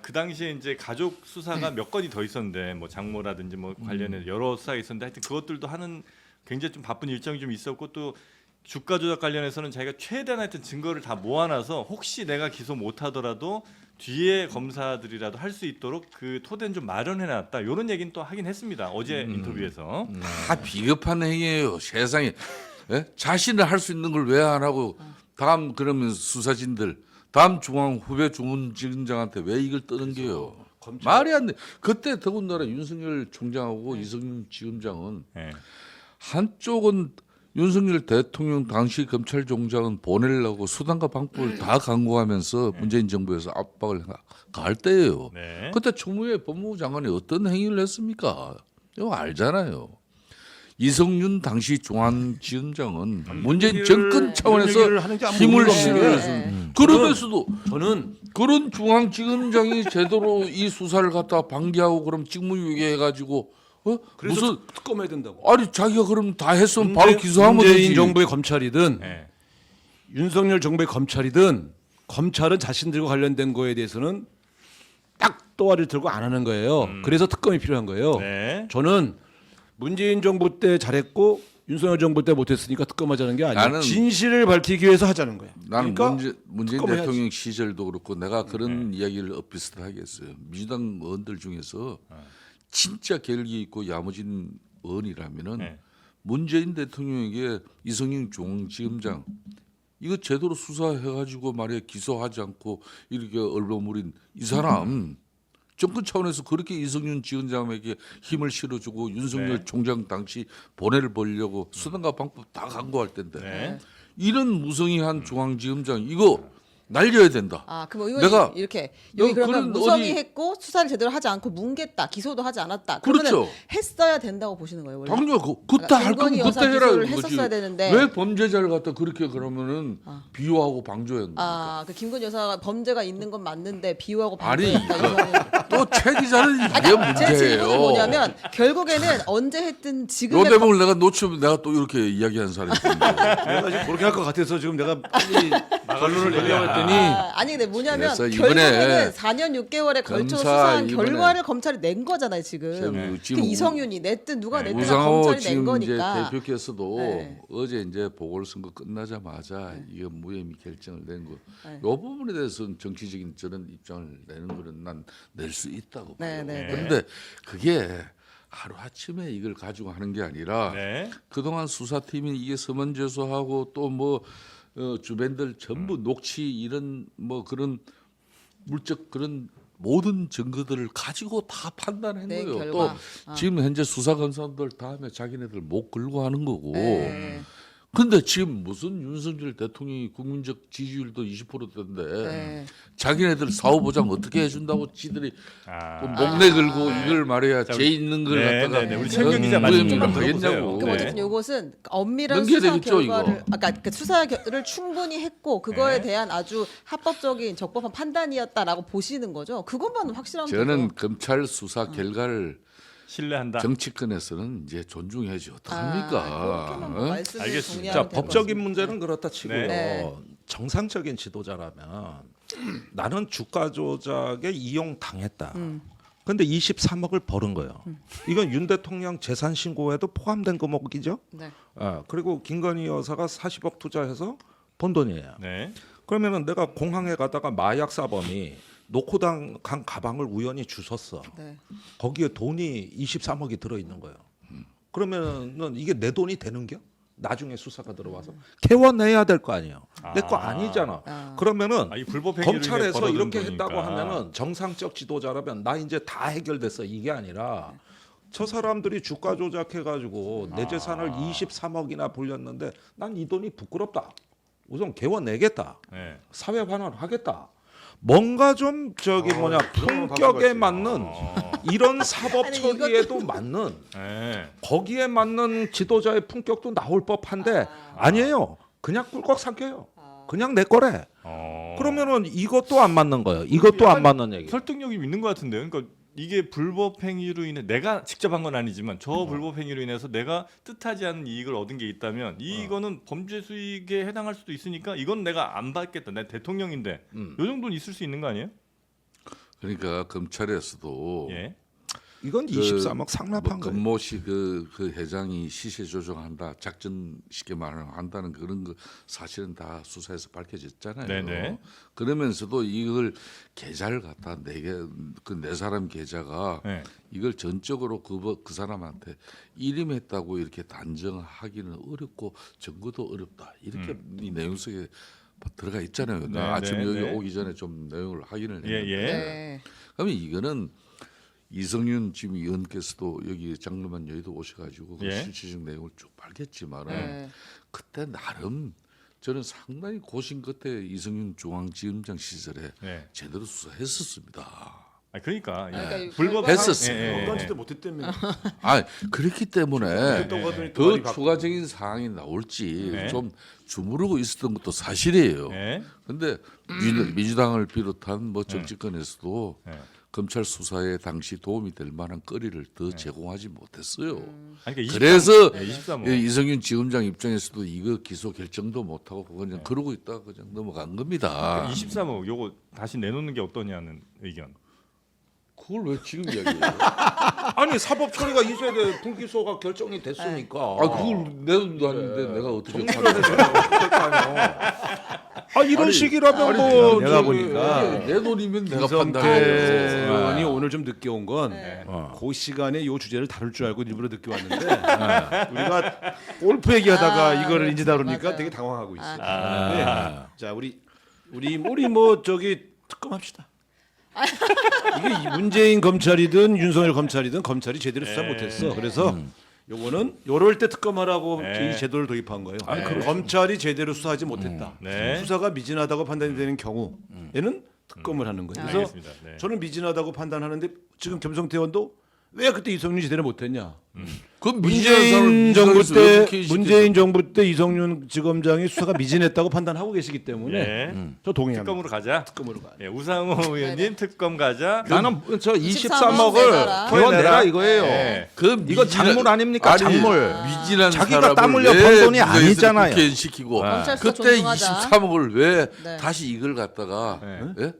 그 당시에 이제 가족 수사가 몇 건이 더 있었는데 뭐 장모라든지 뭐 관련해서 여러 수사가 있었는데 하여튼 그것들도 하는 굉장히 좀 바쁜 일정이 좀 있었고 또 주가 조작 관련해서는 자기가 최대한 하여튼 증거를 다 모아놔서 혹시 내가 기소 못하더라도 뒤에 검사들이라도 할 수 있도록 그 토대는 좀 마련해놨다 이런 얘기는 또 하긴 했습니다. 어제 인터뷰에서. 다 비겁한 행위예요. 세상에 자신을 할 수 있는 걸 왜 안 하고 다음 그러면 수사진들 다음 중앙 후배 중앙지검장한테 왜 이걸 떠넘겨요? 말이 안 돼. 그때 더군다나 윤석열 총장하고 이성윤 지검장은 네. 한쪽은 윤석열 대통령 당시 검찰총장은 보내려고 수단과 방법을 다 강구하면서 문재인 정부에서 압박을 가할 때예요. 네. 그때 추미애 법무부 장관이 어떤 행위를 했습니까? 이거 알잖아요. 이성윤 당시 중앙지검장은 문재인 정권 차원에서 얘기를 하는 게안 힘을 모르는 실어서 네. 그러면서도 저는 그런 중앙지검장이 제대로 이 수사를 갖다 방기하고 그럼 직무유기해가지고 그래서 무슨 특검해야 된다고. 아니 자기가 그럼 다 했으면 바로 기소하면 문재인 되지. 정부의 검찰이든 네. 윤석열 정부의 검찰이든 검찰은 자신들과 관련된 거에 대해서는 딱 또아를 들고 안 하는 거예요. 그래서 특검이 필요한 거예요. 네. 저는 문재인 정부 때 잘했고 윤석열 정부 때 못했으니까 특검하자는 게 아니라 나는- 진실을 밝히기 위해서 하자는 거예요. 나는 그러니까 문재인 특검을 대통령 시절도 그렇고 내가 그런 이야기를 엇비슷하게 했어요. 민주당 의원들 중에서 진짜 결기 있고 야무진 의원이라면은 네. 문재인 대통령에게 이성윤 중앙지검장 이거 제대로 수사해가지고 말이야 기소하지 않고 이렇게 얼버무린 이 사람 정권 차원에서 그렇게 이성윤 지검장에게 힘을 실어주고 윤석열 네. 총장 당시 보내를 보려고 수단과 방법 다 강구할 텐데 네. 이런 무성의한 중앙지검장 이거 날려야 된다. 그럼 의원이 내가- 이렇게 여기 그러면 그런 무성의했고 수사를 제대로 하지 않고 뭉갰다, 기소도 하지 않았다. 그러면 그렇죠. 했어야 된다고 보시는 거예요, 원래? 당연히 그때 그러니까 할 거면 김건희 그때 여사 해라 기소를 이거지. 했었어야 되는데. 왜 범죄자를 갖다 그렇게 그러면은 비호하고 방조한 거야? 그 김건희 여사가 범죄가 있는 건 맞는데 비호하고 아니, 방조했다. 또 최 기자는 이게 제 질문은 문제예요. 뭐냐면 결국에는 언제 했든 요 지금의 대목을 내가 놓치면 내가 또 이렇게 이야기하는 사람이 있는데 내가 지금 그렇게 할 것 같아서 지금 내가 빨리 결론을 내려고 했더니 아니 근데 뭐냐면 그래서 이번에 결국에는 4년 6개월에 걸쳐서 검사 수사한 이번에 결과를 검찰이 낸 거잖아요 지금. 지금 그 이성윤이 냈든 누가 냈든 우상호 검찰이 낸 지금 이제 거니까. 대표께서도 네. 어제 이제 보궐선거 끝나자마자 이게 무혐의 결정을 낸 거. 네. 요 부분에 대해서는 정치적인 저런 입장을 내는 거는 난 낼 수 있다고 네, 봐요. 네, 네. 그런데 그게 하루 아침에 이걸 가지고 하는 게 아니라 네. 그동안 수사팀이 이게 서면제소하고 또 뭐 주변들 전부 녹취 이런 뭐 그런 물적 그런 모든 증거들을 가지고 다 판단한 네, 거예요. 결과. 또 지금 현재 수사 검사들 다음에 자기네들 목 걸고 하는 거고. 네. 근데 지금 무슨 윤석열 대통령이 국민적 지지율도 20%대인데 네. 자기네들 사후보장 어떻게 해준다고 지들이 아. 또 목내 걸고 이걸 말해야 자, 죄 있는 걸 네, 갖다가 네, 네. 우리 최경 기자 말씀 무혐의가 좀만 들어보세요. 되겠냐고. 그럼 네. 어쨌든 이것은 엄밀한 넘겨야 수사 되겠죠, 결과를 이거. 아까 그 수사를 충분히 했고 그거에 네. 대한 아주 합법적인 적법한 판단이었다라고 보시는 거죠. 그것만은 확실하면 저는 되죠. 검찰 수사 결과를 신뢰한다. 정치권에서는 이제 존중해야지 그렇게만 어떡합니까? 뭐 어? 말씀을 알겠습니다. 정리하면 자, 될것 법적인 같습니다. 문제는 그렇다 치고요. 네. 정상적인 지도자라면 나는 주가 조작에 이용 당했다. 근데 23억을 벌은 거예요. 이건 윤 대통령 재산 신고에도 포함된 금액이죠. 네. 그리고 김건희 여사가 40억 투자해서 번 돈이에요. 네. 그러면은 내가 공항에 가다가 마약 사범이 놓고 간 가방을 우연히 주웠어. 네. 거기에 돈이 23억이 들어 있는 거예요. 그러면은 이게 내 돈이 되는겨? 나중에 수사가 들어와서 개원해야 될 거 아니에요. 내 거 아니잖아. 아. 그러면은 이 불법 행위로 인해 검찰에서 벌어든 이렇게 거니까. 했다고 하면은 정상적 지도자라면 나 이제 다 해결됐어 이게 아니라 저 사람들이 주가 조작해가지고 내 재산을 23억이나 불렸는데 난 이 돈이 부끄럽다. 우선 개원 내겠다. 네. 사회 반환하겠다. 뭔가 좀 저기 뭐냐 품격에 맞는 이런 사법 아니, 처리에도 맞는 네. 거기에 맞는 지도자의 품격도 나올 법한데 아니에요. 그냥 꿀꺽 삼켜요. 그냥 내 거래. 그러면은 이것도 안 맞는 거예요. 이것도 안 맞는 얘기. 설득력이 있는 것 같은데요. 그러니까 이게 불법 행위로 인해 내가 직접 한 건 아니지만 저 불법 행위로 인해서 내가 뜻하지 않은 이익을 얻은 게 있다면 이거는 범죄 수익에 해당할 수도 있으니까 이건 내가 안 받겠다. 내 대통령인데 요 정도는 있을 수 있는 거 아니에요? 그러니까 검찰에서도 예. 이건 23억 상납한 거예요. 금모씨 그 회장이 시세 조정한다, 작전 쉽게 말하면 한다는 그런 거 사실은 다 수사에서 밝혀졌잖아요. 네네. 그러면서도 이걸 계좌를 갖다 네 사람 계좌가 네. 이걸 전적으로 그 사람한테 일임했다고 이렇게 단정하기는 어렵고 증거도 어렵다. 이렇게 이 내용 속에 들어가 있잖아요. 네, 나 아침 네, 여기 네. 오기 전에 좀 내용을 확인을 했는데 예, 예. 네. 그러면 이거는 이성윤 지금 의원께서도 여기 장르만 여의도 오셔가지고 그 예. 실질적 내용을 쭉 밝혔지만은 네. 그때 나름 저는 상당히 고심 끝에 이성윤 중앙지검장 시절에 네. 제대로 수사했었습니다. 그러니까, 그러니까 예. 이 불법 했었어요. 예, 예, 예. 어떤 짓도 못했다며. 아 그렇기 때문에 했다고 하더니 또 말이 더 바뀌고. 추가적인 사항이 나올지 네. 좀 주무르고 있었던 것도 사실이에요. 예. 근데 민주당을 비롯한 뭐 정치권에서도 네. 검찰 수사에 당시 도움이 될 만한 거리를 더 제공하지 못했어요. 아니, 그러니까 23, 그래서 예, 23억. 이성윤 지검장 입장에서도 이거 기소 결정도 못하고 그냥 그러고 있다가 그냥 넘어간 겁니다. 23억 요거 다시 내놓는 게 어떠냐는 의견. 그걸 왜 지금 이야기해요? 아니 사법 처리가 이제 불기소가 결정이 됐으니까. 아 그걸 내도 아닌데 내가 어떻게 정리를 판단해요? 아 이런 아니, 식이라면 뭐 내가 저기- 보니까 내 돈이면 내가 김성태 판단해요. 의원이 오늘 좀 늦게 온 건 네. 그 시간에 이 주제를 다룰 줄 알고 일부러 늦게 왔는데 우리가 골프 얘기하다가 이거를 이제 다루니까 맞아요. 되게 당황하고 있어요. 아. 네. 자 우리 뭐 저기 특검합시다. 이게 문재인 검찰이든 윤석열 검찰이든 검찰이 제대로 수사 못했어. 그래서 요거는 요럴 때 특검하라고 네. 이 제도를 도입한 거예요. 네. 검찰이 제대로 수사하지 못했다. 네. 수사가 미진하다고 판단이 되는 경우에는 특검을 하는 거예요. 그래서 알겠습니다. 네. 저는 미진하다고 판단하는데 지금 김성태 의원도 왜 그때 이성윤이 제대로 못했냐? 그 문재인 정부 때 문재인 정부 때 이성윤 지검장이 수사가 미진했다고 판단하고 계시기 때문에 예. 저 동의합니다. 특검으로 가자. 특검으로 가. 예, 우상호 의원님 특검 가자. 나는 저 23억 23억을 내놔라. 개원 내라 이거예요. 예. 그 이거 작물 아닙니까? 작물. 미진한 자기가 사람을 땀 흘려 왜 번 돈이 국회에서 아니잖아요. 국회의원 시키고 검찰 수사 그때 존중하자. 23억을 왜 네. 다시 이걸 갖다가 네. 예?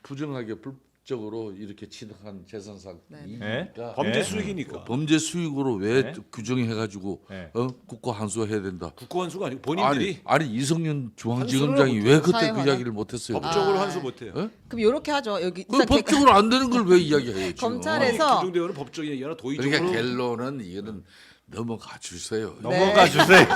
부정하게 불적으로 이렇게 취득한 재산상 네. 이익이니까 범죄 예. 수익이니까. 범죄 수익으로 왜 네. 규정해가지고 네. 국고 환수해야 된다. 국고환수가 아니고 본인들이 아니 이성윤 중앙지검장이 환수를 왜 그때 그 사용하나? 이야기를 못했어요? 법적으로 아. 환수 못해요. 예? 그럼 이렇게 하죠. 여기 그 일단 법적으로 안 되는 걸 왜 이야기해요? 지금? 검찰에서 김종대 의원은 법적인 얘기나 도의적으로 그러니까 결론은 이거는 넘어가 주세요. 넘어가 주세요.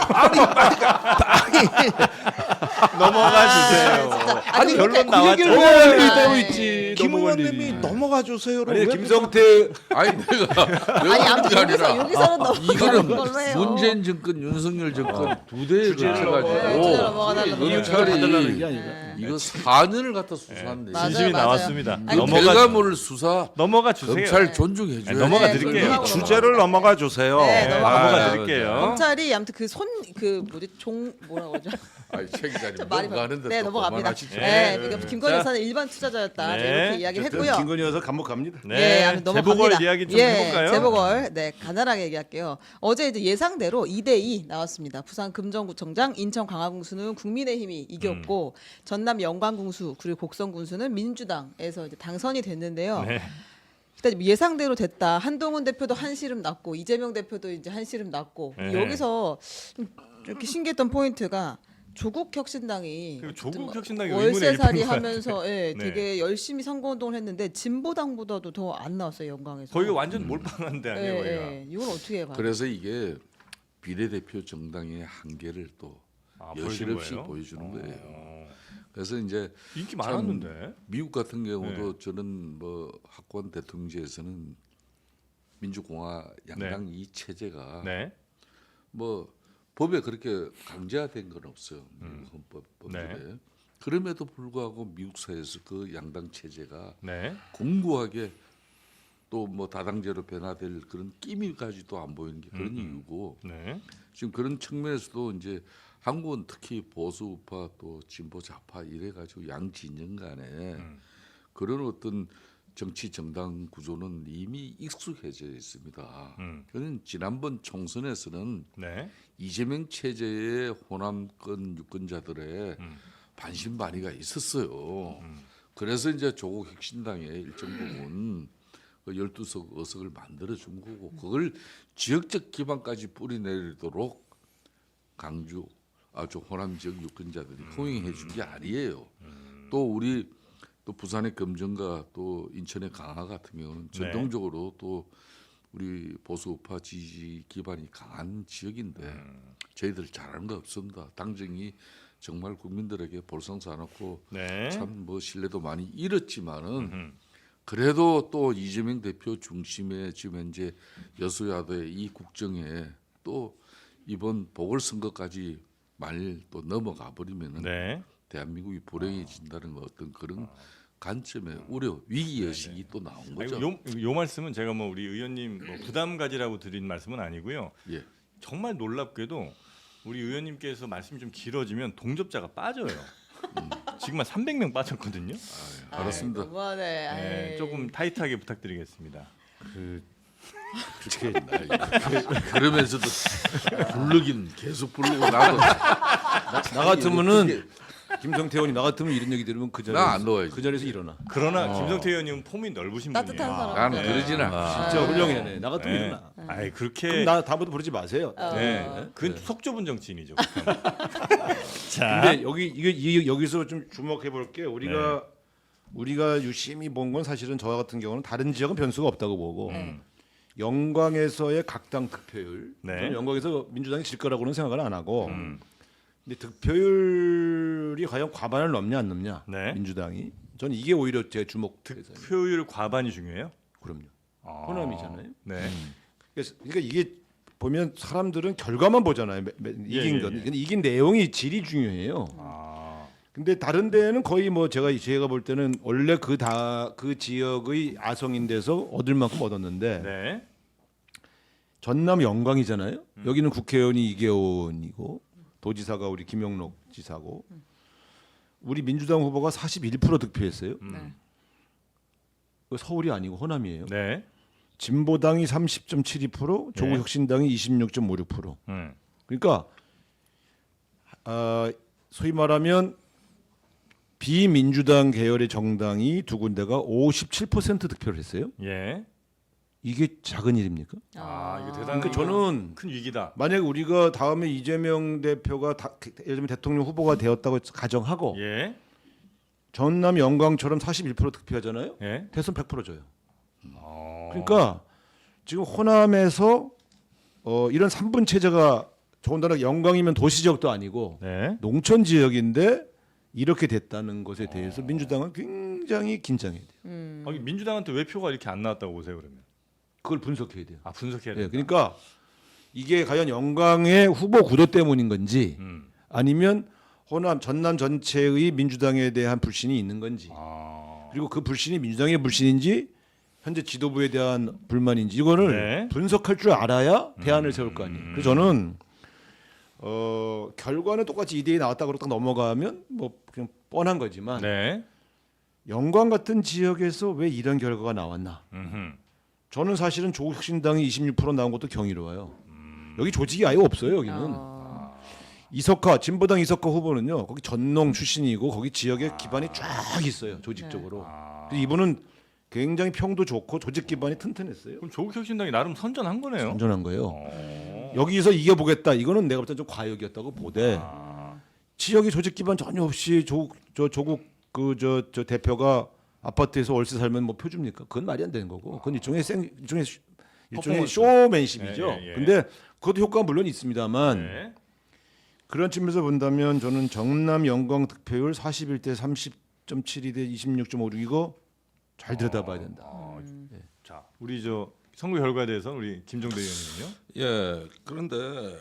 넘어가 주세요. 아니 결론 그 나왔죠. 넘어갈 아, 일이 따로 예. 있지. 김 넘어갈 의원님이 일이. 넘어가 주세요를 아니 왜 김성태 아니 내가 아니 내가 아무튼 하는 게 아니라 여기서는 넘어가는 이거는 걸로 해요. 문재인 정권, 윤석열 정권 두 대에 주제를 주제를 걸쳐가지고 넘어가달라고 받으려는 게 검찰이 아니라. 이거 4년을 갖다 수사한대. 맞아요, 진심이 맞아요. 나왔습니다. 아니, 그 넘어가 결과물을 수사 넘어가 주세요. 검찰 존중해 줘야 아니, 넘어가 네, 드릴게요. 넘어가고 주제를 넘어가 주세요. 네, 넘어가 드릴게요. 검찰이 아무튼 그 손 그 뭐지 종 뭐라고 그러죠? 아니 책 기자님 말이 넘어가는데 네 또 넘어갑니다. 그만하시죠. 네, 네. 그러니까 김건희 여사는 일반 투자자였다. 네. 이렇게 이야기를 했고요. 김건희 여사 감옥 갑니다. 네. 아무튼 재보궐 넘어갑니다. 이야기 좀 예, 해볼까요? 재보궐. 네, 간단하게 얘기할게요. 어제 이제 예상대로 2대2 나왔습니다. 부산 금정구청장, 인천 강화군수는 국민의힘이 이겼고 전남 영광군수 그리고 곡성군수는 민주당에서 이제 당선이 됐는데요. 네. 일단 예상대로 됐다. 한동훈 대표도 한시름 났고 이재명 대표도 이제 한시름 났고 네. 여기서 좀 이렇게 신기했던 포인트가 조국 혁신당이 그리고 조국 혁신당이 의문의 월세살이 일파인 것 하면서 예, 네. 되게 열심히 선거운동을 했는데 진보당보다도 더 안 나왔어요 영광에서. 거기가 완전 몰빵한데 아니에요, 거기가. 이건 어떻게 봐요? 그래서 이게 비례대표 정당의 한계를 또 보여준 여실없이 거예요? 보여주는 거예요. 그래서 이제 인기 참 많았는데. 미국 같은 경우도 저는 뭐 학관 대통령제에서는 민주공화 양당 이 체제가 네. 뭐 법에 그렇게 강제화된 건 없어요. 미국 헌법에. 네. 그럼에도 불구하고 미국 사회에서 그 양당 체제가 네. 공고하게 또 뭐 다당제로 변화될 그런 끼미까지도 안 보이는 게 그런 이유고 네. 지금 그런 측면에서도 이제 한국은 특히 보수 우파 또 진보 좌파 이래 가지고 양 진영 간에 그런 어떤 정치 정당 구조는 이미 익숙해져 있습니다. 그는 지난번 총선에서는 네. 이재명 체제의 호남권 유권자들의 반신반의가 있었어요. 그래서 이제 조국 혁신당의 일정 부분 그 12석 의석을 만들어 준 거고 그걸 지역적 기반까지 뿌리내리도록 강주 아주 호남 지역 유권자들이 호응해 준 게 아니에요. 또 우리 또 부산의 금정과 또 인천의 강화 같은 경우는 전통적으로 또 우리 보수 우파 지지 기반이 강한 지역인데 저희들 잘하는 거 없습니다. 당정이 정말 국민들에게 볼상사놓고 네. 참 뭐 신뢰도 많이 잃었지만은 그래도 또 이재명 대표 중심의 지금 현재 여수야도의 이 국정에 또 이번 보궐선거까지 만일 또 넘어가 버리면은 네. 대한민국이 불행해진다는 어떤 그런 관점의 우려 위기 의식이 또 나온 아니, 거죠. 요 말씀은 제가 뭐 우리 의원님 뭐 부담 가지라고 드린 말씀은 아니고요. 예. 정말 놀랍게도 우리 의원님께서 말씀이 좀 길어지면 동접자가 빠져요. 지금 한 300명 빠졌거든요. 알았습니다. 너무하네. 네, 아이. 조금 타이트하게 부탁드리겠습니다. 그렇게 그러면서도 부르긴 계속 부르고 나도 나 같으면은 김성태 의원이 나 같으면 이런 얘기 들으면 그 나 안 자리에서 넣어야지. 그 자리에서 일어나. 그러나 김성태 의원님은 폼이 넓으신 따뜻한 분이에요. 사람. 나는 그러진 않아. 진짜 훌륭해. 나 같으면 네. 일어나. 아이 그렇게 그럼 나 다음부터 부르지 마세요. 네. 그건 속 좁은 정치인이죠. 자. 근데 여기서 좀 주목해 볼게. 우리가 유심히 본 건 사실은 저와 같은 경우는 다른 지역은 변수가 없다고 보고 영광에서의 각 당 득표율, 네. 저는 영광에서 민주당이 질 거라고는 생각을 안 하고, 근데 득표율이 과연 과반을 넘냐 안 넘냐, 네. 민주당이, 저는 이게 오히려 제 주목 대상이에요. 득표율 과반이 중요해요? 그럼요. 아. 호남이잖아요. 네. 그러니까 이게 보면 사람들은 결과만 보잖아요. 이긴 예, 건. 예. 근데 이긴 내용이 질이 중요해요. 아. 근데 다른 데는 거의 뭐 제가 볼 때는 원래 그 지역의 아성인데서 얻을 만큼 얻었는데 네. 전남 영광이잖아요. 여기는 국회의원이 이계원이고 도지사가 우리 김영록 지사고 우리 민주당 후보가 41% 득표했어요. 네. 그 서울이 아니고 호남이에요. 네. 진보당이 30.72%, 조국혁신당이 26.56%. 그러니까 소위 말하면 비민주당 계열의 정당이 두 군데가 57% 득표를 했어요. 예. 이게 작은 일입니까? 아, 이거 대단한 그러니까 저는 큰 위기다. 만약에 우리가 다음에 이재명 대표가 예를 들면 대통령 후보가 되었다고 가정하고 예. 전남 영광처럼 41% 득표하잖아요. 예. 대선 100% 줘요. 어. 그러니까 지금 호남에서 이런 3분 체제가 더군다나 영광이면 도시 지역도 아니고 네. 농촌 지역인데 이렇게 됐다는 것에 대해서 민주당은 굉장히 긴장해야 돼요. 아니, 민주당한테 왜 표가 이렇게 안 나왔다고 보세요, 그러면? 그걸 분석해야 돼요. 아, 분석해야 예, 된다. 그러니까 이게 과연 영광의 후보 구도 때문인 건지 아니면 호남 전남 전체의 민주당에 대한 불신이 있는 건지 아. 그리고 그 불신이 민주당의 불신인지 현재 지도부에 대한 불만인지 이거를 네. 분석할 줄 알아야 대안을 세울 거 아니에요. 그래서 저는 결과는 똑같이 2대2 나왔다고 딱 넘어가면 뭐 그냥 뻔한 거지만 네. 영광 같은 지역에서 왜 이런 결과가 나왔나? 음흠. 저는 사실은 조국혁신당이 26% 나온 것도 경이로워요. 여기 조직이 아예 없어요. 여기는 진보당 이석화 후보는요. 거기 전농 출신이고 거기 지역에 기반이 쫙 있어요. 조직적으로. 그래서 이분은 굉장히 평도 좋고 조직 기반이 튼튼했어요. 그럼 조국혁신당이 나름 선전한 거네요. 안전한 거예요. 어. 여기서 이겨보겠다. 이거는 내가 볼 때 좀 과욕이었다고 보되 아. 지역의 조직 기반 전혀 없이 조국 저 대표가 아파트에서 월세 살면 뭐 표줍니까? 그건 말이 안 되는 거고. 그건 일종의 퍼포먼스. 쇼맨십이죠. 예, 예, 예. 근데 그것도 효과가 물론 있습니다만 네. 그런 측면에서 본다면 저는 정남 영광 득표율 41대 30.72 대 26.56 이거 잘 들여다봐야 된다. 자, 우리 저 선거 결과에 대해서 우리 김종대 의원님은요? 예, 그런데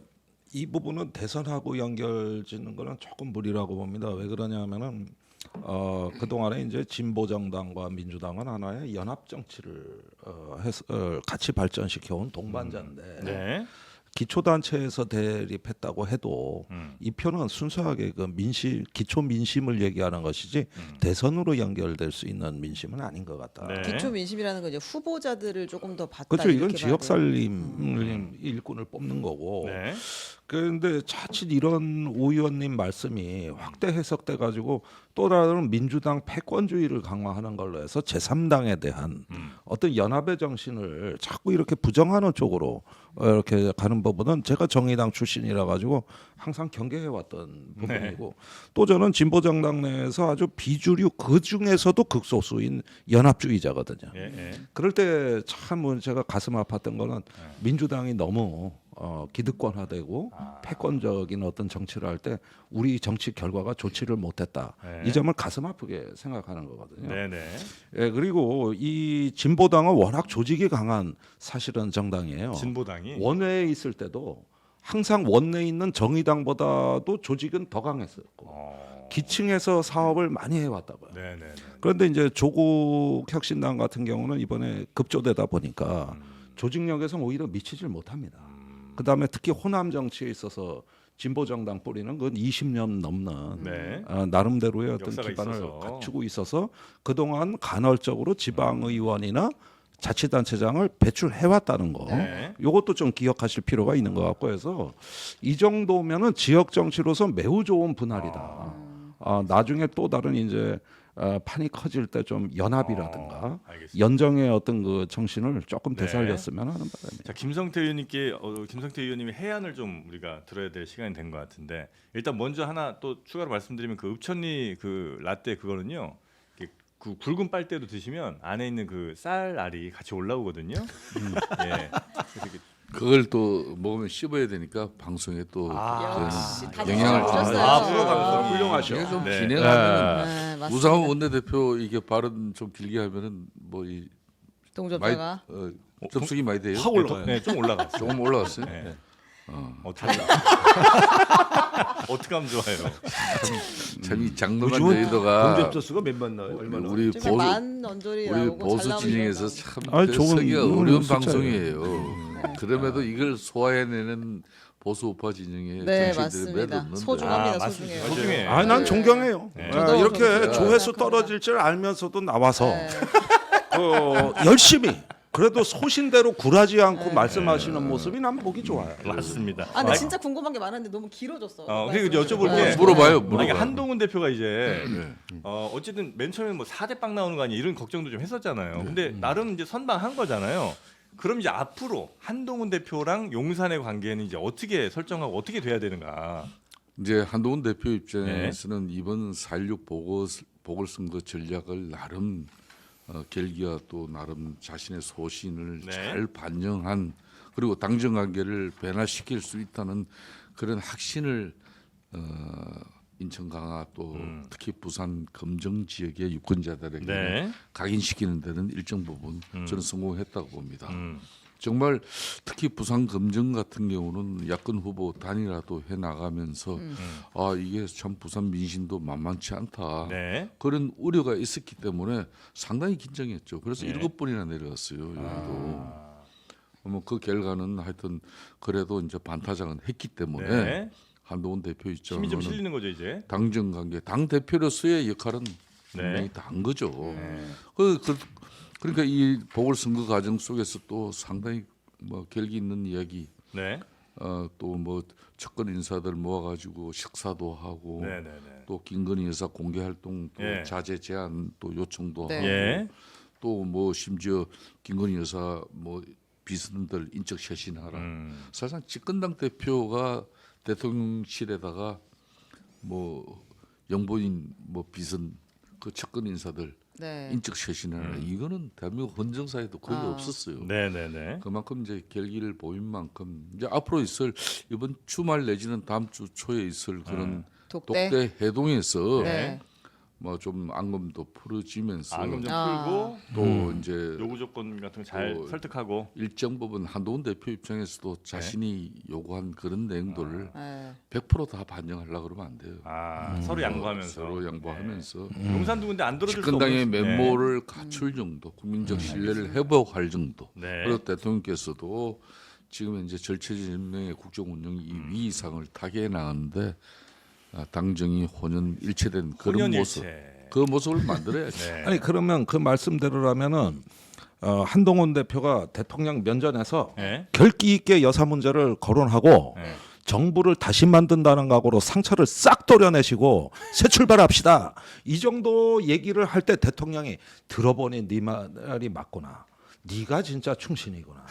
이 부분은 대선하고 연결짓는 거는 조금 무리라고 봅니다. 왜 그러냐면은 그동안에 이제 진보 정당과 민주당은 하나의 연합 정치를 같이 발전시켜 온 동반자인데 네. 기초단체에서 대립했다고 해도 이 표는 순수하게 그 기초 민심을 얘기하는 것이지 대선으로 연결될 수 있는 민심은 아닌 것 같다. 네. 기초 민심이라는 건 이제 후보자들을 조금 더 봤다. 그렇죠. 이건 이렇게 봐야 지역 돼요. 살림 일꾼을 뽑는 거고. 네. 그런데 자칫 이런 오 의원님 말씀이 확대 해석돼 가지고 또 다른 민주당 패권주의를 강화하는 걸로 해서 제3당에 대한 어떤 연합의 정신을 자꾸 이렇게 부정하는 쪽으로 이렇게 가는 부분은 제가 정의당 출신이라 가지고 항상 경계해 왔던 부분이고 또 저는 진보 정당 내에서 아주 비주류 그 중에서도 극소수인 연합주의자거든요. 예, 예. 그럴 때 참 제가 가슴 아팠던 거는 민주당이 너무 기득권화되고 패권적인 어떤 정치를 할 때 우리 정치 결과가 좋지를 못했다. 네. 이 점을 가슴 아프게 생각하는 거거든요. 네, 네. 예, 그리고 이 진보당은 워낙 조직이 강한 사실은 정당이에요. 진보당이 원외에 있을 때도 항상 원내에 있는 정의당보다도 조직은 더 강했었고 기층에서 사업을 많이 해왔다고요. 네, 네, 네. 그런데 이제 조국 혁신당 같은 경우는 이번에 급조되다 보니까 조직력에서 오히려 미치질 못합니다. 그다음에 특히 호남 정치에 있어서 진보 정당 뿌리는 건 20년 넘는 네. 나름대로의 어떤 역사가 기반을 있어서. 갖추고 있어서 그동안 간헐적으로 지방 의원이나 자치단체장을 배출해 왔다는 거. 네. 요것도 좀 기억하실 필요가 있는 것 같고 해서 이 정도면은 지역 정치로서 매우 좋은 분할이다. 나중에 또 다른 이제 판이 커질 때 좀 연합이라든가 알겠습니다. 연정의 어떤 그 정신을 조금 네. 되살렸으면 하는 바람이에요. 자, 김성태 의원님께 김성태 의원님의 해안을 좀 우리가 들어야 될 시간이 된 것 같은데 일단 먼저 하나 또 추가로 말씀드리면 그 읍천리 그 라떼 그거는요. 이렇게 그 굵은 빨대도 드시면 안에 있는 그 쌀알이 같이 올라오거든요. 예. 그래서 이렇게 그걸 또 먹으면 씹어야 되니까 방송에 또 역시 그런 다 영향을 드셔보셨어요. 주는 프로가 훌륭하셔. 이게 좀 네. 진행하면 네, 맞습니다. 우상호 원내대표 이게 발언 좀 길게 하면은 뭐 이 많이 동접자가 접속이 많이 돼요. 확 올라가요. 네, 좀 올라갔어요. 조금 올라갔어요. 네. 어. 어떻게 어떻게 하면 좋아요? 참이 장르만 요즘은 저희도가 검접자 수가 몇만 나와요? 얼마나? 우리 지금 보수 만 언저리 우리 나오고 보수 잘 나오고 진영에서 이런 참 아니, 좋은 서기가 어려운 숫자예요. 방송이에요. 그럼에도 이걸 소화해내는 보수 우파 진영의 네, 정치인들이 몇 맞습니다. 없는데 소중합니다. 맞습니다. 소중해요. 소중해. 아, 난 존경해요. 네. 아, 저도 이렇게 그렇게 조회수 생각합니다. 떨어질 줄 알면서도 나와서 네. 열심히 그래도 소신대로 굴하지 않고 말씀하시는 모습이 난 보기 좋아요. 맞습니다. 아, 근데 진짜 궁금한 게 많았는데 너무 길어졌어. 그리고 이제 여쭤볼 네. 게 물어봐요. 아니, 물어봐요. 한동훈 대표가 이제 네. 어쨌든 맨 처음에 뭐 4대 빵 나오는 거 아니야 이런 걱정도 좀 했었잖아요. 근데 나름 이제 선방한 거잖아요. 그럼 이제 앞으로 한동훈 대표랑 용산의 관계는 이제 어떻게 설정하고 어떻게 돼야 되는가? 이제 한동훈 대표 입장에서는 이번 4.16 보궐선거 전략을 나름 결기와 또 나름 자신의 소신을 네. 잘 반영한 그리고 당정 관계를 변화시킬 수 있다는 그런 확신을 인천 강화 또 특히 부산 검정 지역의 유권자들에게 네. 각인시키는 데는 일정 부분 저는 성공했다고 봅니다. 음. 정말 특히 부산 검정 같은 경우는 야권 후보 단일화도 해 나가면서 아 이게 참 부산 민심도 만만치 않다 네. 그런 우려가 있었기 때문에 상당히 긴장했죠. 그래서 네. 7번이나 내려갔어요. 여기도. 뭐 그 결과는 하여튼 그래도 이제 반타작은 했기 때문에 네. 한동훈 대표 힘이 좀 입장으로는 실리는 거죠 이제. 당정 관계 당 대표로서의 역할은 분명히 다 한 거죠. 그러니까 이 보궐선거 과정 속에서 또 상당히 뭐 결기 있는 이야기, 네. 또 뭐 측근 인사들 모아가지고 식사도 하고, 네, 네, 네. 또 김건희 여사 공개 활동 또 예. 자제 제안 또 요청도 네. 하고, 예. 또 뭐 심지어 김건희 여사 뭐 비서들 인적 쇄신하라. 사실상 집권당 대표가 대통령실에다가 뭐 영부인 뭐 비선 그 측근 인사들 네. 인적 쇄신이나 이거는 대한민국 헌정사에도 거의 없었어요. 네네네. 그만큼 이제 결기를 보인 만큼 이제 앞으로 있을 이번 주말 내지는 다음 주 초에 있을 그런 독대. 독대 해동에서 네. 뭐 좀 앙금도 풀어지면서 앙금 좀 아. 풀고 또 이제 요구 조건 같은 거 잘 또 설득하고. 일정 부분 한동훈 대표 입장에서도 자신이 요구한 그런 내용들을 네. 100%다 반영하려고 그러면 안 돼요. 서로 양보하면서. 서로 양보하면서 용산도 근데 안 들어줄 수 집권당의 없는. 면모를 갖출 정도, 국민적 신뢰를 회복할 정도. 네. 그리고 대통령께서도 지금 이제 절체절명의 국정 운영 이 위상을 타개해 나가는데 당정이 혼연 일체된 그런 혼연일체. 모습, 그 모습을 만들어야지. 네. 아니 그러면 그 말씀대로라면은 한동훈 대표가 대통령 면전에서 네. 결기 있게 여사 문제를 거론하고 네. 정부를 다시 만든다는 각오로 상처를 싹 도려내시고 새 출발합시다. 이 정도 얘기를 할 때 대통령이 들어보니 네 말이 맞구나. 네가 진짜 충신이구나.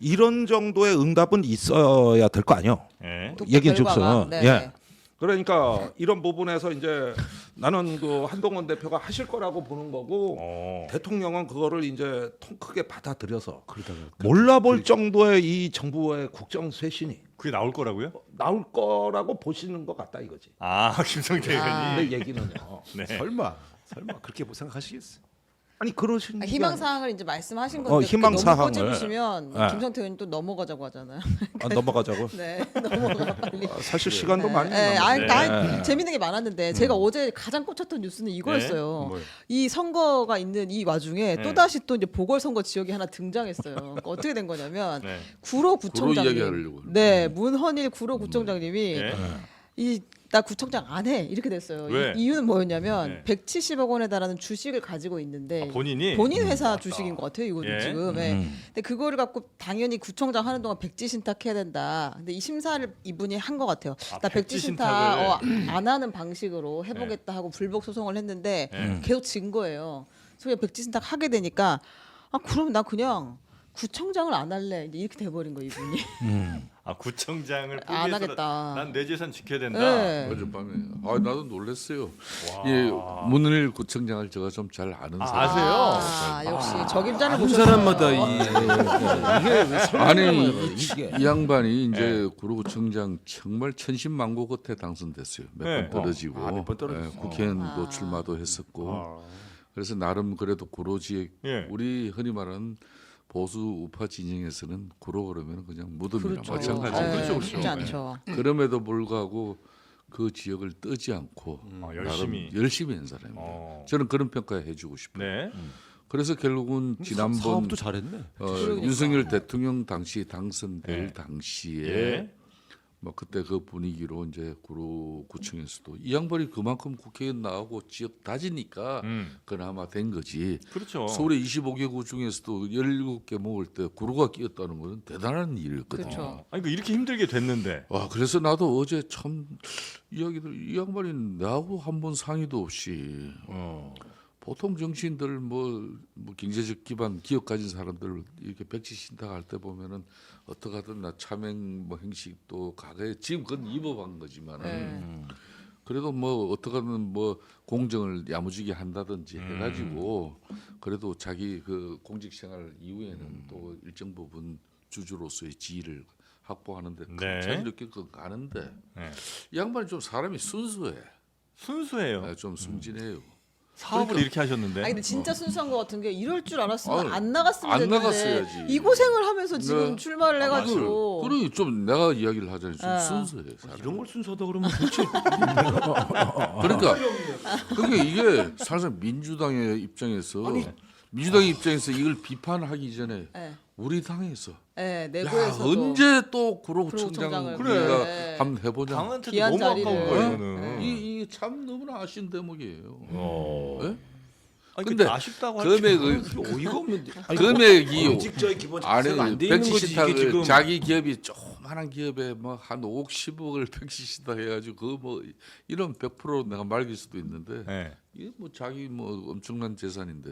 이런 정도의 응답은 있어야 될 거 아니요. 네. 독대 얘긴 결과가. 즉슨. 네. 예. 그러니까 이런 부분에서 이제 나는 그 한동훈 대표가 하실 거라고 보는 거고 대통령은 그거를 이제 통 크게 받아들여서 몰라볼 정도의 이 정부의 국정 쇄신이 그게 나올 거라고요? 나올 거라고 보시는 것 같다 이거지. 아 김성태 의원이. 내 얘기는요. 네. 설마 그렇게 생각하시겠어요? 아니 그러신 희망 사항을 이제 말씀하신 건데 희망 너무 사항을. 꼬집으시면 네. 김성태 의원님 또 넘어가자고 하잖아요. 넘어가자고. 네, 넘어가 빨리. 사실 시간도 많이 네, 남았는데. 아니, 재밌는 게 많았는데 제가 어제 가장 꽂혔던 뉴스는 이거였어요. 이 선거가 있는 이 와중에 네. 또 다시 또 이제 보궐선거 지역이 하나 등장했어요. 그러니까 어떻게 된 거냐면 네. 구로 구로 구청장님, 이야기하려고. 네, 문헌일 구로 구청장님이 네. 이 나 구청장 안 해 이렇게 됐어요. 왜? 이유는 뭐였냐면 네. 170억 원에 달하는 주식을 가지고 있는데 본인이 본인 회사 맞다. 주식인 것 같아요. 이거는 예. 지금. 예. 근데 그거를 갖고 당연히 구청장 하는 동안 백지 신탁해야 된다. 근데 이 심사를 이분이 한 것 같아요. 나 백지 백지 신탁 신탁을. 안 하는 방식으로 해보겠다 하고 불복 소송을 했는데 계속 진 거예요. 그래서 백지 신탁 하게 되니까 그럼 나 그냥 구청장을 안 할래. 이제 이렇게 돼버린 거 이분이. 아 구청장을 포기해서 안 하겠다. 난 내 재산 지켜야 된다. 네. 어젯밤에 나도 놀랐어요. 예, 문은일 구청장을 제가 좀 잘 아는 사람. 아세요? 역시 적임자를 한 보셨어요. 사람마다 이게 아니 이게 이 양반이 이제 구로구청장 정말 천신만고 끝에 당선됐어요. 몇 번 네. 떨어지고 몇번 떨어졌어. 국회의원도 출마도 했었고 그래서 나름 그래도 구로 지역 예. 우리 흔히 말하는 보수 우파 진영에서는 구로 그러면 그냥 무덤이나 그렇죠. 마찬가지. 네, 그렇죠, 그렇죠. 쉽지 않죠. 그럼에도 불구하고 그 지역을 뜨지 않고 열심히. 나름 열심히 한 사람입니다. 저는 그런 평가해 주고 싶어요. 네. 그래서 결국은 지난번 사업도 잘했네. 윤석열 대통령 당시 당선될 네. 당시에 예. 뭐 그때 그 분위기로 이제 구로구청에서도 이 양반이 그만큼 국회의원 나오고 지역 다지니까 그나마 된 거지. 그렇죠. 서울의 25개 구 중에서도 17개 먹을 때 구로가 끼었다는 것은 대단한 일이었거든요. 그렇죠. 아니 그 이렇게 힘들게 됐는데. 와 그래서 나도 어제 참 이 양반이 나하고 한 번 상의도 없이 보통 정치인들 뭐 경제적 기반 기업 가진 사람들 이렇게 백지 신탁할 때 보면은 어떡하든 나 차명 뭐 행식도 과거에 지금 그건 입어본 거지만은 그래도 뭐 어떡하든 뭐 공정을 야무지게 한다든지 해가지고 그래도 자기 그 공직 생활 이후에는 또 일정 부분 주주로서의 지위를 확보하는데 네. 자유롭게 가는데 네. 이 양반이 좀 사람이 순수해. 순수해요. 좀 순진해요. 사업을 이렇게 하셨는데. 아니 근데 진짜 순수한 것 같은 게 이럴 줄 알았으면 아유, 안 나갔으면 안 됐는데 나갔어야지. 이 고생을 하면서 지금 네. 출마를 해가지고 그러니 좀 내가 이야기를 하자니 좀 아. 순수해. 사람이. 이런 걸 순서다 그러면 도대체 그러니까 그게 이게 사실상 민주당의 입장에서 민주당의 입장에서 이걸 비판하기 전에 네. 우리 당에서 네, 야, 내부에서도 언제 또 구로구청장을 구로구청장을 우리가 그래. 한번 해보자. 당한테도 귀한 너무 아까운 자리를. 거예요. 이거는. 이게 참 너무나 아쉬운 대목이에요. 예? 아니, 근데 아쉽다고 할 금액을 어이가 없는데. 금액이 직자의 기본 아니 자체가 안 돼 있는 거지 이게 백지신탁을 지금. 자기 기업이 조금 조그마한 기업에 뭐 한 5억 10억을 백시신다 해가지고 그 뭐 이런 100% 내가 말길 수도 있는데 네. 이게 뭐 자기 뭐 엄청난 재산인데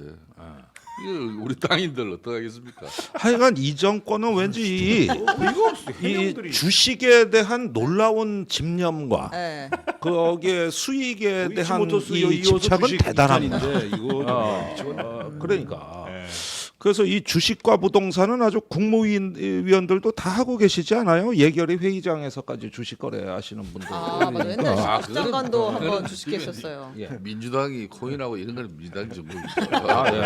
이걸 우리 땅인들 어떻게 하겠습니까? 하여간 이 정권은 왠지 이 주식에 대한 놀라운 집념과 네. 거기에 수익에 대한 도이치모터스 이 이어서 집착은 주식 대단합니다. 부산인데 이거 그러니까. 네. 그래서 이 주식과 부동산은 아주 국무위원들도 다 하고 계시지 않아요? 예결위 회의장에서까지 주식 거래하시는 분들. 아 맞아. 옛날에 아, 시 장관도 그거는 한번 그거는 주식했었어요. 예. 민주당이 코인하고 이런 걸 민주당 정부입니다. 아, 예.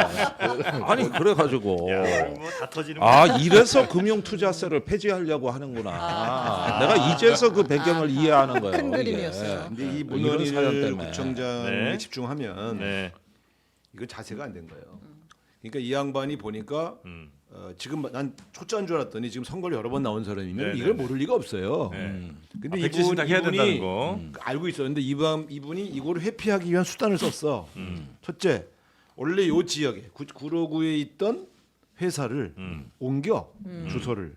아니 그래가지고 뭐다 터지는 아 이래서 금융투자세를 폐지하려고 하는구나. 내가 이제서 그 배경을 이해하는 거예요. 큰 이게. 그림이었어요. 근데 이 이런 사연 문헌일 때문에. 구청장에 네. 집중하면 네. 이건 자세가 안 된 거예요. 그러니까 이 양반이 보니까 음. 지금 난 초짜인 줄 알았더니 지금 선거를 여러 번 나온 사람이면 네, 이걸 네. 모를 리가 없어요. 네. 근데 백지신탁 해야 된다는 거. 알고 있었는데 이분이 이거를 회피하기 위한 수단을 썼어. 첫째, 원래 요 지역에 구로구에 있던 회사를 옮겨 주소를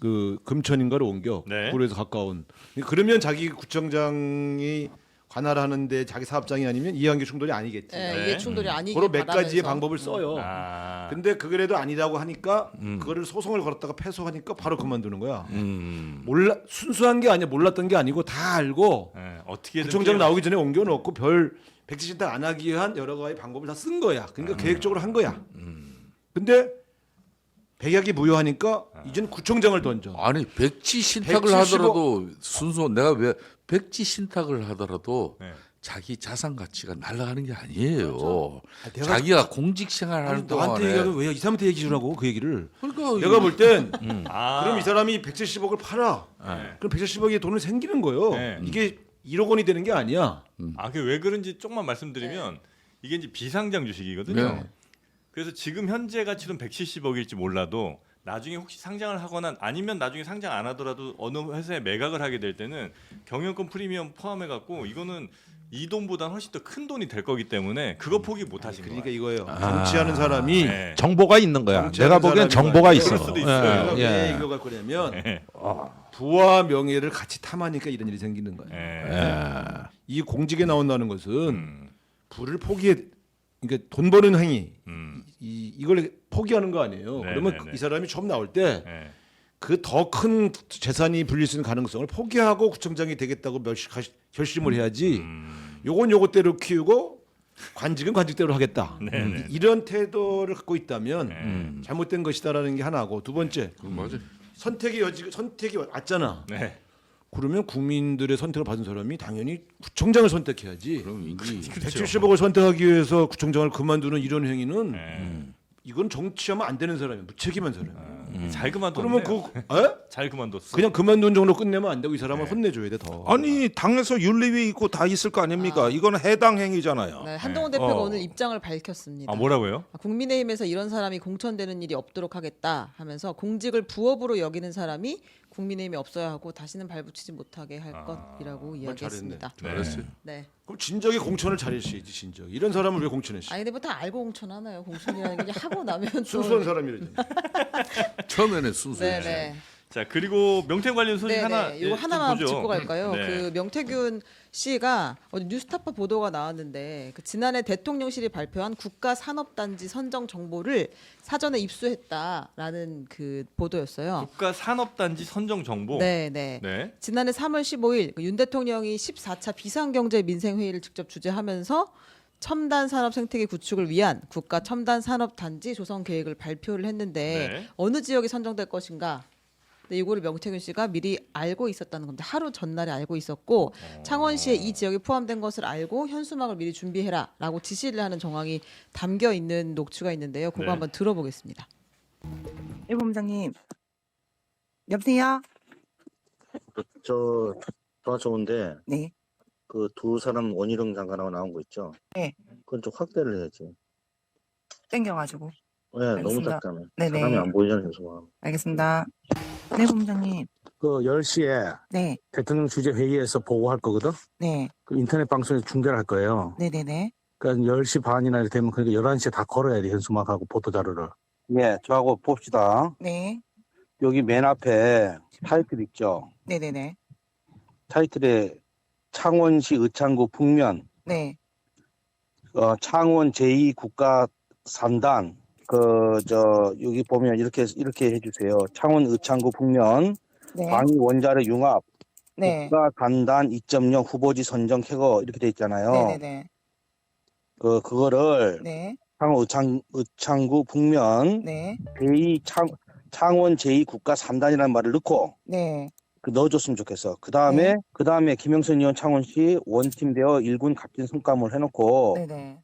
그 금천인가를 옮겨 네. 구로에서 가까운. 그러면 자기 구청장이 관할하는데 자기 사업장이 아니면 이해관계 충돌이 아니겠지. 네, 네. 이게 충돌이 아니길 그런 몇 가지의 바라면서. 방법을 써요. 아. 근데 그래도 아니라고 하니까 그거를 소송을 걸었다가 패소하니까 바로 그만두는 거야. 음. 몰라 순수한 게 아니야. 몰랐던 게 아니고 다 알고 네. 어떻게든 구청장 피해- 나오기 전에 옮겨놓고 별 백지신탁 안 하기 위한 여러 가지 방법을 다 쓴 거야. 그러니까 계획적으로 한 거야. 근데 백약이 무효하니까 이제는 구청장을 던져. 아니 백지 신탁을 175 하더라도 순수 내가 왜 백지 신탁을 하더라도 네. 자기 자산 가치가 날아가는 게 아니에요. 아, 내가 자기가 공직 생활하는 나한테 동안에 얘기하면 왜 이 사람한테 얘기 주라고 그 얘기를. 그러니까 내가 볼 땐 아. 그럼 이 사람이 170억을 팔아. 그럼 170억의 돈을 생기는 거예요. 네. 이게 1억 원이 되는 게 아니야. 아, 그 왜 그런지 조금만 말씀드리면 이게 이제 비상장 주식이거든요. 네. 그래서 지금 현재 가치는 170억일지 몰라도 나중에 혹시 상장을 하거나 아니면 나중에 상장 안 하더라도 어느 회사에 매각을 하게 될 때는 경영권 프리미엄 포함해 갖고 이거는 이 돈보다 훨씬 더 큰 돈이 될 거기 때문에 그거 포기 못 하신 그러니까 거예요. 이거예요. 정치하는 사람이 네. 정보가 있는 거야. 정치하는 내가 보기엔 사람이 정보가 그럴 있어. 수도 있어요. 왜 이거 갈 거냐면 네. 부와 명예를 같이 탐하니까 이런 일이 생기는 거예요. 네. 이 공직에 나온다는 것은 음. 부를 포기해, 그러니까 돈 버는 행위, 음. 이걸 포기하는 거 아니에요. 네, 그러면 네, 네. 이 사람이 처음 나올 때 네. 그 더 큰 재산이 불릴 수 있는 가능성을 포기하고 구청장이 되겠다고 결심을 해야지. 요건 요것대로 키우고 관직은 관직대로 하겠다. 네, 네. 이런 태도를 갖고 있다면 잘못된 것이다라는 게 하나고, 두 번째 맞아. 선택이 왔잖아. 네. 그러면 국민들의 선택을 받은 사람이 당연히 구청장을 선택해야지. 그럼 이게 170억을 선택하기 위해서 구청장을 그만두는 이런 행위는 네. 이건 정치하면 안 되는 사람이야. 무책임한 사람이야. 잘 그러면 그만뒀네요. 잘 그만뒀어. 그냥 그만둔 정도 끝내면 안 되고 이 사람을 혼내줘야 돼 더. 아니 당에서 윤리위 있고 다 있을 거 아닙니까? 이거는 해당 행위잖아요. 네, 한동훈 대표가 어. 오늘 입장을 밝혔습니다. 아, 뭐라고요? 국민의힘에서 이런 사람이 공천되는 일이 없도록 하겠다 하면서 공직을 부업으로 여기는 사람이 국민의힘에 없어야 하고 다시는 발붙이지 못하게 할 것이라고 이야기했습니다. 잘했어요. 네. 그럼 진작에 공천을 잘했어야지 진작. 이런 사람을 왜 공천했어? 아니 근데 뭐 다 알고 공천하나요? 공천이라는 게 그냥 하고 나면 또 순수한 사람이라잖아. 처음에는 순수해. 네네. 자, 그리고 명태균 관련 소식 네네. 하나 이거 좀 하나만 보죠. 짚고 갈까요? 네. 그 명태균 씨가 어디 뉴스타파 보도가 나왔는데 그 지난해 대통령실이 발표한 국가산업단지 선정 정보를 사전에 입수했다라는 그 보도였어요. 국가산업단지 선정 정보. 네네. 네. 지난해 3월 15일 윤 대통령이 14차 비상경제 민생회의를 직접 주재하면서 첨단 산업 생태계 구축을 위한 국가 첨단 산업 단지 조성 계획을 발표를 했는데 네. 어느 지역이 선정될 것인가? 근데 이거를 명태균 씨가 미리 알고 있었다는 겁니다. 하루 전날에 알고 있었고 창원시에 이 지역이 포함된 것을 알고 현수막을 미리 준비해라라고 지시를 하는 정황이 담겨 있는 녹취가 있는데요. 그거 네. 한번 들어보겠습니다. 예, 본부장님. 여보세요? 저 좋은데 네. 그 두 사람 원희룡 장관하고 나온 거 있죠? 네. 그건 좀 확대를 해야지. 땡겨가지고. 네, 너무 알겠습니다. 작잖아. 네네. 사람이 안 보이잖아, 계속. 알겠습니다. 네, 본부장님. 그 10시에 네. 대통령 주재 회의에서 보고할 거거든. 네. 그 인터넷 방송에서 중계를 할 거예요. 네네네. 그러니까 10시 반이나 이렇게 되면 그러니까 11시에 다 걸어야 돼. 현수막하고 보도 자료를. 네, 저하고 봅시다. 네. 여기 맨 앞에 타이틀 있죠. 네네네. 타이틀에 창원시 의창구 북면 네. 창원 제2국가 3단 여기 보면 이렇게 해주세요. 창원 의창구 북면 네. 광희 원자력 융합 네. 국가 단단 2.0 후보지 선정 쾌거 이렇게 돼 있잖아요. 네네네. 그거를 네. 창원 의창구 북면 네. 창원 제2국가 3단이라는 말을 넣고 네. 넣어줬으면 좋겠어. 그 다음에 김영선 의원 창원시 원팀되어 1군 갑진 성과물 해놓고 네네.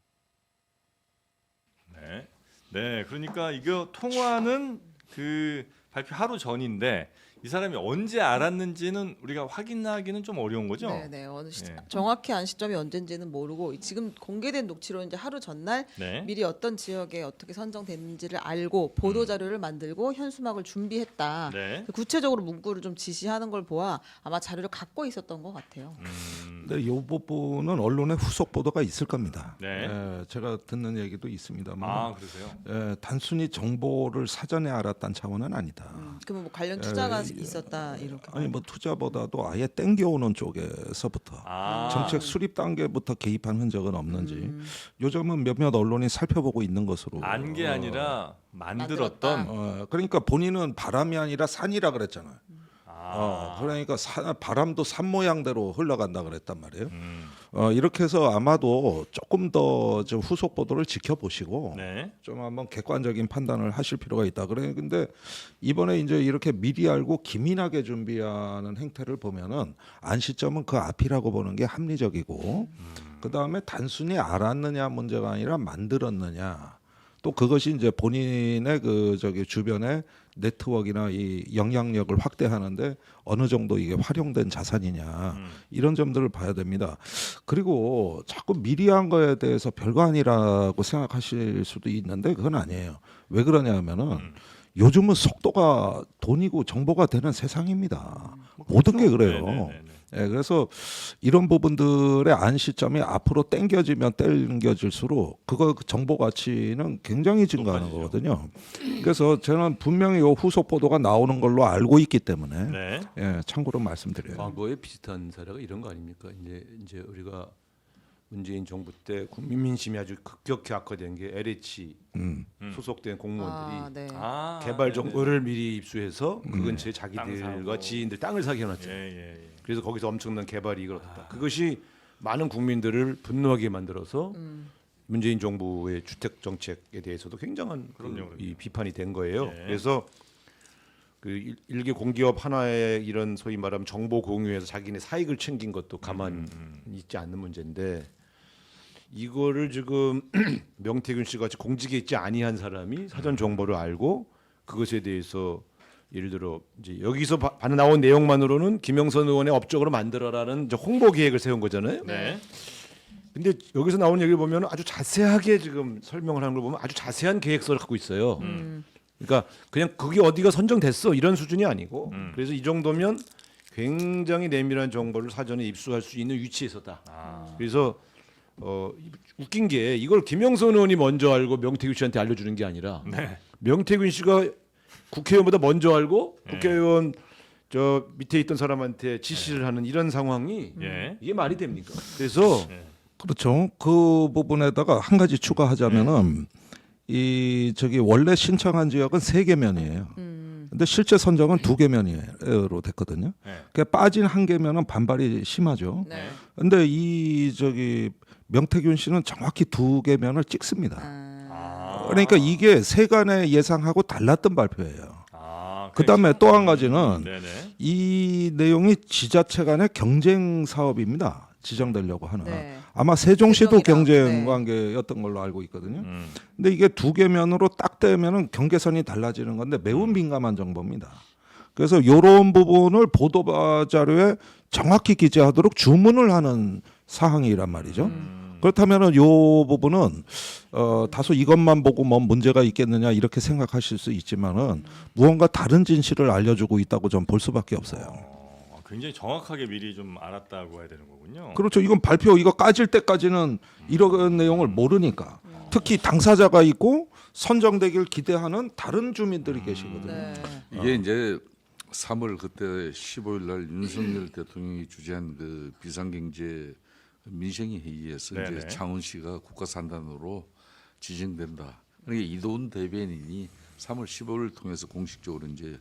네. 네. 그러니까 이거 통화는 그 발표 하루 전인데 이 사람이 언제 알았는지는 우리가 확인하기는 좀 어려운 거죠. 네네. 네. 정확히 안 시점이 언젠지는 모르고 지금 공개된 녹취로 이제 하루 전날 네. 미리 어떤 지역에 어떻게 선정됐는지를 알고 보도 자료를 만들고 현수막을 준비했다. 네. 구체적으로 문구를 좀 지시하는 걸 보아 아마 자료를 갖고 있었던 것 같아요. 근데 이 부분은 언론에 후속 보도가 있을 겁니다. 네. 제가 듣는 얘기도 있습니다만 아, 그러세요? 단순히 정보를 사전에 알았다는 차원은 아니다. 그러면 뭐 관련 투자가 있었다 이렇게. 아니 뭐 투자보다도 아예 땡겨오는 쪽에서부터 아. 정책 수립 단계부터 개입한 흔적은 없는지 요즘은 몇몇 언론이 살펴보고 있는 것으로 안 게 아니라 만들었던. 만들었다. 그러니까 본인은 바람이 아니라 산이라 그랬잖아요. 아. 그러니까 바람도 산 모양대로 흘러간다 그랬단 말이에요. 음. 이렇게 해서 아마도 조금 더 좀 후속 보도를 지켜보시고 네. 좀 한번 객관적인 판단을 하실 필요가 있다. 그래 근데 이번에 이제 이렇게 미리 알고 기민하게 준비하는 행태를 보면은 안 시점은 그 앞이라고 보는 게 합리적이고 그 다음에 단순히 알았느냐 문제가 아니라 만들었느냐. 또 그것이 이제 본인의 주변에 네트워크나 이 영향력을 확대하는데 어느 정도 이게 활용된 자산이냐 이런 점들을 봐야 됩니다. 그리고 자꾸 미리 한 거에 대해서 별거 아니라고 생각하실 수도 있는데 그건 아니에요. 왜 그러냐면은 요즘은 속도가 돈이고 정보가 되는 세상입니다. 모든 게 그래요. 네네네네. 예, 그래서 이런 부분들의 안 시점이 앞으로 땡겨지면 땡겨질수록 그 정보 가치는 굉장히 증가하는 높아지죠. 거거든요. 그래서 저는 분명히 이 후속 보도가 나오는 걸로 알고 있기 때문에 네. 예, 참고로 말씀드려요. 과거에 비슷한 사례가 이런 거 아닙니까? 이제 우리가 문재인 정부 때 국민 민심이 아주 급격히 악화된 게 LH 소속된 공무원들이 아, 네. 아, 개발 네네. 정보를 미리 입수해서 그 근처에 땅 자기들과 사고. 지인들 땅을 사게 예, 해놨죠. 예, 예. 그래서 거기서 엄청난 개발이 이끌었다. 그것이 많은 국민들을 분노하게 만들어서 문재인 정부의 주택 정책에 대해서도 굉장한 그럼요. 이 비판이 된 거예요. 예. 그래서 그 일개 공기업 하나의 이런 소위 말하면 정보 공유에서 자기네 사익을 챙긴 것도 가만 있지 않는 문제인데 이거를 지금 명태균 씨 같이 공직에 있지 아니한 사람이 사전 정보를 알고 그것에 대해서 예를 들어 이제 여기서 나온 내용만으로는 김영선 의원의 업적으로 만들어라는 이제 홍보 계획을 세운 거잖아요. 네. 근데 여기서 나온 얘기를 보면 아주 자세하게 지금 설명을 하는 걸 보면 아주 자세한 계획서를 갖고 있어요. 그러니까 그냥 그게 어디가 선정됐어 이런 수준이 아니고 그래서 이 정도면 굉장히 내밀한 정보를 사전에 입수할 수 있는 위치에 있었다. 아. 그래서 웃긴 게 이걸 김영선 의원이 먼저 알고 명태균 씨한테 알려주는 게 아니라 네. 명태균 씨가 국회의원보다 먼저 알고 국회의원 저 밑에 있던 사람한테 지시를 하는 이런 상황이 예. 이게 말이 됩니까? 그래서 그렇죠. 그 부분에다가 한 가지 추가하자면은 이 원래 신청한 지역은 3개면이에요. 근데 실제 선정은 2개면으로 됐거든요. 네. 그러니까 빠진 1개면은 반발이 심하죠. 네. 근데 이 명태균 씨는 정확히 2개면을 찍습니다. 아. 그러니까 이게 세간의 예상하고 달랐던 발표예요. 아, 그다음에 또 한 가지는 네네. 이 내용이 지자체 간의 경쟁 사업입니다. 지정되려고 하는. 네. 아마 세종시도 세종이랑, 경쟁 네. 관계였던 걸로 알고 있거든요. 근데 이게 2개면으로 딱 되면은 경계선이 달라지는 건데 매우 민감한 정보입니다. 그래서 이런 부분을 보도 자료에 정확히 기재하도록 주문을 하는 사항이란 말이죠. 그렇다면은 이 부분은 다소 이것만 보고 뭐 문제가 있겠느냐 이렇게 생각하실 수 있지만은 무언가 다른 진실을 알려주고 있다고 좀 볼 수밖에 없어요. 굉장히 정확하게 미리 좀 알았다고 해야 되는 거군요. 그렇죠. 이건 발표 이거 까질 때까지는 이런 내용을 모르니까 특히 당사자가 있고 선정되길 기대하는 다른 주민들이 계시거든요. 네. 이게 이제 3월 그때 15일 날 윤석열 대통령이 주재한 그 비상경제 민생위 회의에서 네네. 이제 창원시가 국가산단으로 지정된다. 그러니까 이도훈 대변인이 3월 15일을 통해서 공식적으로 이제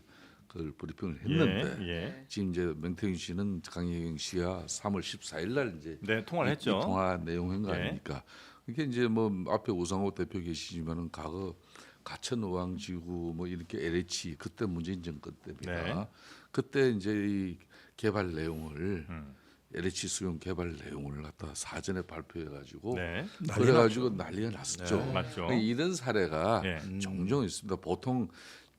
그걸 브리핑을 했는데 예. 지금 이제 명태균 씨는 강혜경 씨와 3월 14일 날 이제 네, 통화를 이 했죠. 통화 내용인 거 예. 아닙니까? 그러니까 이제 뭐 앞에 우상호 대표 계시지만은 과거 가천의왕지구 뭐 이렇게 LH 그때 문재인 정권 때입니다. 네. 그때 이제 이 개발 내용을 LH 수용 개발 내용을 갖다 사전에 발표해 가지고 네. 그래가지고 난리가 났었죠. 네, 맞죠. 그러니까 이런 사례가 예. 종종 있습니다. 보통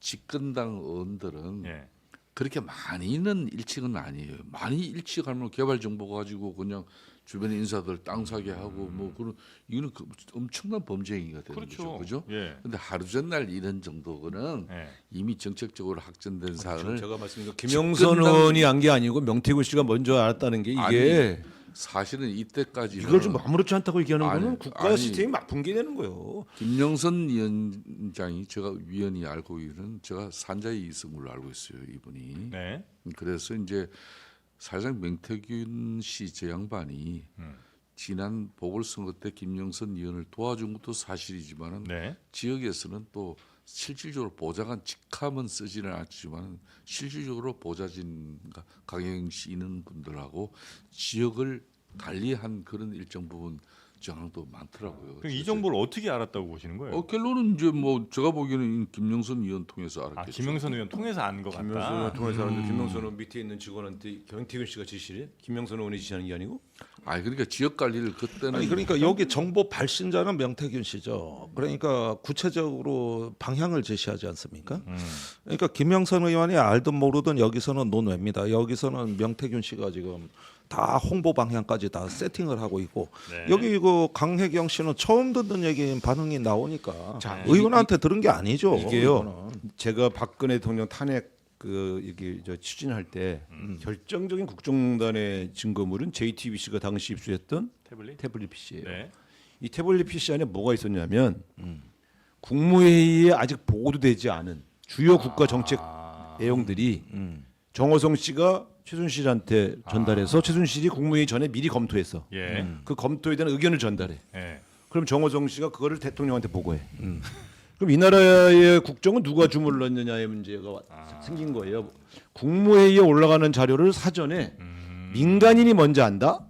집권당 의원들은 예. 그렇게 많이는 일치는 아니에요. 많이 일치하면 개발 정보 가지고 그냥 주변 인사들 땅 사게 하고 뭐 그런 이거는 그 엄청난 범죄행위가 되는 그렇죠. 거죠. 그죠? 예. 근데 하루 전날 이런 정도는 예. 이미 정책적으로 확정된 사안을 제가 말씀드린 김영선 의원이 한 게 아니고 명태균 씨가 먼저 알았다는 게 이게 사실은 이때까지는 이걸 좀 아무렇지 않다고 얘기하는 아니, 거는 국가 아니. 시스템이 막 붕괴되는 거예요. 김영선 위원장이 제가 위원이 알고 있는 제가 산자의 있은 걸로 알고 있어요. 이분이. 네. 그래서 이제 사실상 명태균 씨 저 양반이 지난 보궐선거 때 김영선 의원을 도와준 것도 사실이지만은 네. 지역에서는 또 실질적으로 보좌관 직함은 쓰지는 않지만 실질적으로 보좌진과 강혜경 씨 있는 분들하고 지역을 관리한 그런 일정 부분 정황도 많더라고요. 그럼 이 정보를 어떻게 알았다고 보시는 거예요? 결론은 이제 뭐 제가 보기에는 김영선 의원 통해서 알았겠죠. 아, 김영선 의원 통해서 안 것 김영선 같다. 의원 통해서 하는데 김영선 의원 밑에 있는 직원한테 경태균 씨가 지시를 김영선 의원이 지시하는 게 아니고 그러니까 지역 관리를 그때는 아니 그러니까 여기 정보 발신자는 명태균 씨죠. 그러니까 구체적으로 방향을 제시하지 않습니까? 그러니까 김영선 의원이 알든 모르든 여기서는 논외입니다. 여기서는 명태균 씨가 지금 다 홍보 방향까지 다 세팅을 하고 있고 네. 여기 그 강혜경 씨는 처음 듣는 얘기인 반응이 나오니까 자, 의원한테 들은 게 아니죠. 이게요. 이거는. 제가 박근혜 대통령 탄핵 그 이게 저 추진할 때 결정적인 국정농단의 증거물은 JTBC가 당시 입수했던 태블릿 PC예요. 네. 이 태블릿 PC 안에 뭐가 있었냐면 국무회의에 아직 보고되지 않은 주요 국가 정책 내용들이 정호성 씨가 최순실한테 전달해서 최순실이 국무회의 전에 미리 검토했어. 예. 그 검토에 대한 의견을 전달해. 예. 그럼 정호성 씨가 그거를 대통령한테 보고해. 그럼 이 나라의 국정은 누가 주문을 넣느냐의 문제가 생긴 거예요. 국무회의에 올라가는 자료를 사전에 민간인이 먼저 안다?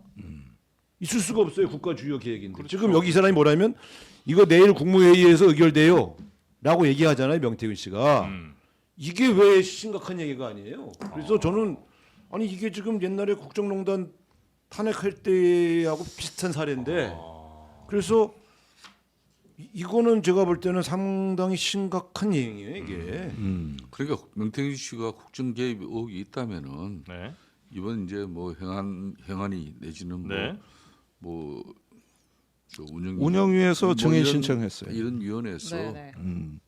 있을 수가 없어요. 국가 주요 계획인데. 그렇죠. 지금 여기 이 사람이 뭐라면 이거 내일 국무회의에서 의결돼요. 라고 얘기하잖아요. 명태균 씨가. 이게 왜 심각한 얘기가 아니에요. 그래서 저는 아니 이게 지금 옛날에 국정농단 탄핵할 때하고 비슷한 사례인데 그래서 이거는 제가 볼 때는 상당히 심각한 얘기예요 이게. 그러니까 명태균 씨가 국정 개입 의혹이 있다면은 네. 이번 이제 뭐 행안위 내지는 네. 뭐저 운영위에서 뭐 증인 이런- 신청했어요. 이런 위원회에서 네네.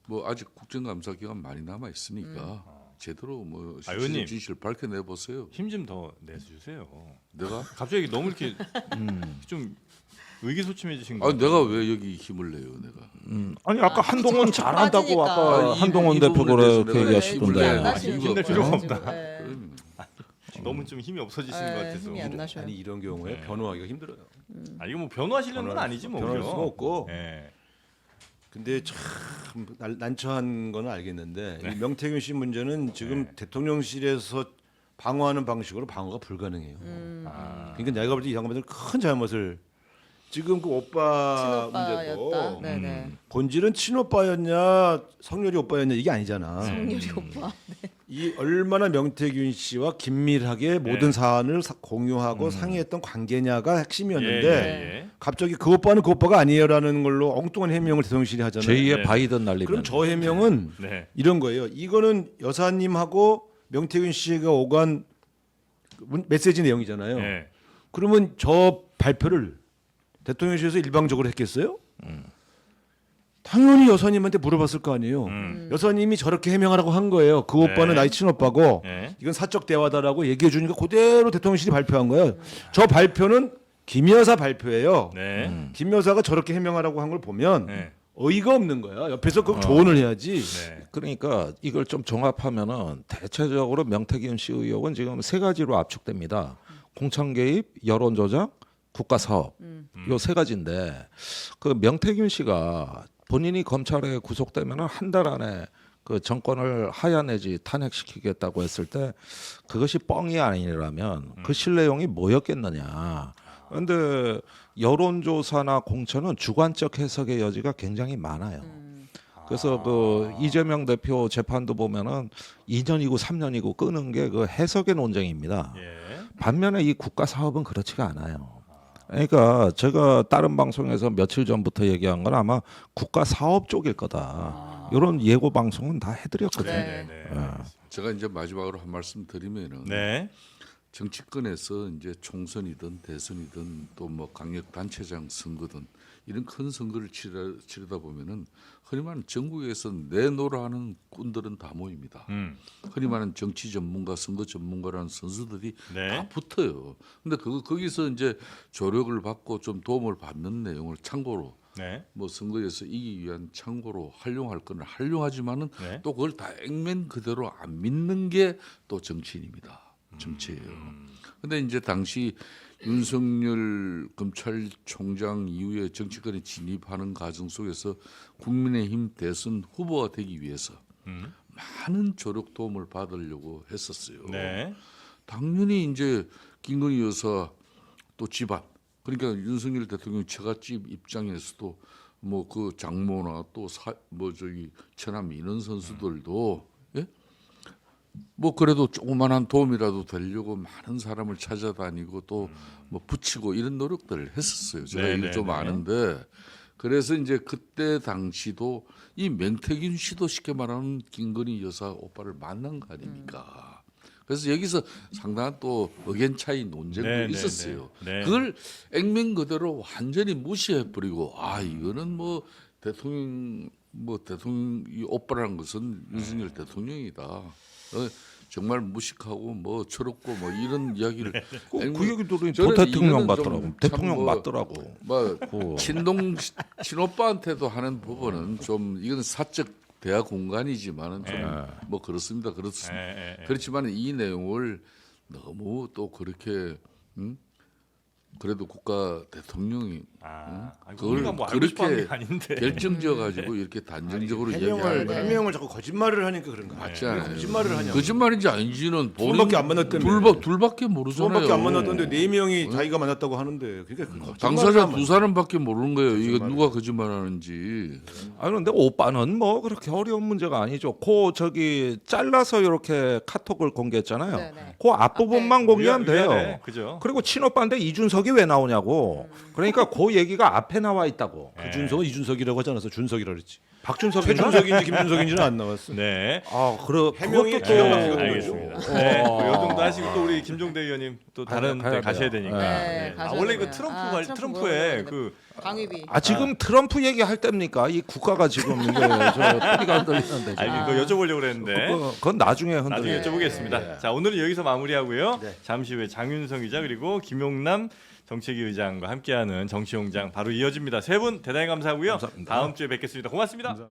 뭐 아직 국정감사 기간 많이 남아 있으니까 제대로 뭐 의원님. 진실 밝혀내 보세요. 힘 좀 더 내주세요. 내가 갑자기 너무 이렇게 좀 의기소침해지신 거. 내가 왜 여기 힘을 내요, 내가? 아니 아까 한동훈 잘한다고 빠지니까. 아까 이 한동훈 부분에 대표가 대해서 그렇게 내가 얘기하시던데. 힘을 내야 나시는 힘이 힘낼 없다. 필요가 없다. 네. 그럼 너무 좀 힘이 없어지시는 것 같아서. 힘이 안 나셔요. 아니 이런 경우에 네. 변호하기가 힘들어요. 아 이거 뭐 변호하시려는 건 아니지 뭐. 변호할 그죠? 수가 없고. 예. 근데 참 난처한 건 알겠는데 이 명태균 씨 문제는 지금 대통령실에서 방어하는 방식으로 방어가 불가능해요. 그러니까 내가 볼 때 이 양반들 큰 잘못을 지금 그 오빠 문제고 친오빠였다. 네네. 본질은 친오빠였냐 성렬이 오빠였냐 이게 아니잖아. 성렬이 오빠. 이 얼마나 명태균 씨와 긴밀하게 모든 사안을 공유하고 상의했던 관계냐가 핵심이었는데 예. 갑자기 그 오빠는 그 오빠가 아니에요라는 걸로 엉뚱한 해명을 대통령실이 하잖아요. 제2의 네. 바이든 날리면. 그럼 저 해명은 네. 이런 거예요. 이거는 여사님하고 명태균 씨가 오간 메시지 내용이잖아요. 예. 그러면 저 발표를 대통령실에서 일방적으로 했겠어요? 당연히 여사님한테 물어봤을 거 아니에요. 여사님이 저렇게 해명하라고 한 거예요. 그 오빠는 네. 나의 친오빠고 예. 이건 사적 대화다라고 얘기해 주니까 그대로 대통령실이 발표한 거예요. 저 발표는 김 여사 발표예요. 네. 김 여사가 저렇게 해명하라고 한 걸 보면 네. 어이가 없는 거야. 옆에서 그 조언을 해야지. 네. 그러니까 이걸 좀 종합하면은 대체적으로 명태균 씨 의혹은 지금 세 가지로 압축됩니다. 공천 개입, 여론 조작, 국가 사업. 요 세 가지인데 그 명태균 씨가 본인이 검찰에 구속되면은 한 달 안에 그 정권을 하야 내지 탄핵시키겠다고 했을 때 그것이 뻥이 아니라면 그 실내용이 뭐였겠느냐. 그런데 여론조사나 공천은 주관적 해석의 여지가 굉장히 많아요. 그래서 그 이재명 대표 재판도 보면은 2년이고 3년이고 끄는 게 그 해석의 논쟁입니다. 예. 반면에 이 국가 사업은 그렇지가 않아요. 그러니까 제가 다른 방송에서 며칠 전부터 얘기한 건 아마 국가 사업 쪽일 거다. 이런 예고 방송은 다 해드렸거든요. 네, 네. 네. 제가 이제 마지막으로 한 말씀 드리면은 네. 정치권에서 이제 총선이든 대선이든 또 뭐 강력 단체장 선거든 이런 큰 선거를 치르다 보면은 흔히 말하는 전국에서 내노라 하는 꾼들은 다 모입니다. 흔히 말하는 정치 전문가, 선거 전문가라는 선수들이 네. 다 붙어요. 근데 거기서 이제 조력을 받고 좀 도움을 받는 내용을 참고로 네. 뭐 선거에서 이기기 위한 참고로 활용할 거는 활용하지만은 네. 또 그걸 다 액면 그대로 안 믿는 게 또 정치인입니다. 정치예요. 근데 이제 당시 윤석열 검찰총장 이후에 정치권에 진입하는 과정 속에서 국민의힘 대선 후보가 되기 위해서 많은 조력 도움을 받으려고 했었어요. 네. 당연히 이제 김건희 여사 또 집안 그러니까 윤석열 대통령 처갓집 입장에서도 뭐 그 장모나 또 뭐 저기 처남 민원 선수들도 예? 뭐 그래도 조그만한 도움이라도 되려고 많은 사람을 찾아다니고 또 뭐 붙이고 이런 노력들을 했었어요. 제가 네, 이거 네, 좀 네. 아는데 그래서 이제 그때 당시도 이 명태균 씨도 쉽게 말하는 김건희 여사 오빠를 만난 거 아닙니까? 그래서 여기서 상당한 또 의견 차이 논쟁도 네, 네, 있었어요. 네. 네. 그걸 액면 그대로 완전히 무시해 버리고 아 이거는 뭐 대통령 이 오빠라는 것은 윤석열 대통령이다. 정말 무식하고 뭐 철없고 뭐 이런 이야기를 그 얘기 들으니 저는 도 대통령 이거는 맞더라고. 좀 대통령 참 뭐- 맞더라고. 뭐 그 친오빠한테도 하는 부분은 좀 이건 사적 대화 공간이지만은 좀 네. 뭐 그렇습니다. 그렇습니다. 예, 예. 그렇지만 이 내용을 너무 또 그렇게 그래도 국가 대통령이 그걸 우리가 뭐 알고 싶어 하는 게 그렇게 아닌데. 결정지어 가지고 이렇게 단정적으로 이야기하는 해명을 자꾸 거짓말을 하니까 그런 거야. 맞지 않아요. 거짓말을 하냐? 거짓말인지 아닌지는 두 번밖에 안 만났다며. 둘밖에 모르잖아요. 번밖에 안 만났던데 4명이 자기가 만났다고 하는데 그러니까 거짓말을 당사자 하면 두 사람밖에 모르는 거예요. 이거 누가 거짓말하는지. 아 그런데 오빠는 뭐 그렇게 어려운 문제가 아니죠. 그 저기 잘라서 이렇게 카톡을 공개했잖아요. 네, 네. 그 앞부분만 공개하면 돼요. 위아래, 그죠? 그리고 친오빠인데 이준석이 왜 나오냐고. 그러니까 그 얘기가 앞에 나와 있다고. 네. 준석은 이준석이라고 하지 않았어. 준석이라고 그랬지. 박준석이 최준석인지 김준석인지는 안 나왔어. 네. 아 그래 해명이 그것도 기가 또 막히거든요. 알겠습니다. 네. 요 정도 하시고 또 우리 김종대 의원님 또 다른 가야 데 가셔야 돼요. 되니까. 네, 네. 가셔야 원래 그 돼요. 트럼프의 트럼프 그 강의비. 아 지금 트럼프 얘기할 때입니까? 이 국가가 지금 이게 저 뿌리가 흔들리는데. 지금. 아니 그거 여쭤보려고 그랬는데 그건 나중에 나중에 흔들려. 여쭤보겠습니다. 자 오늘은 여기서 마무리하고요. 잠시 후에 장윤성 기자 그리고 김용남 정책위 의장과 함께하는 정치용장 바로 이어집니다. 세 분 대단히 감사하고요. 감사합니다. 다음 주에 뵙겠습니다. 고맙습니다.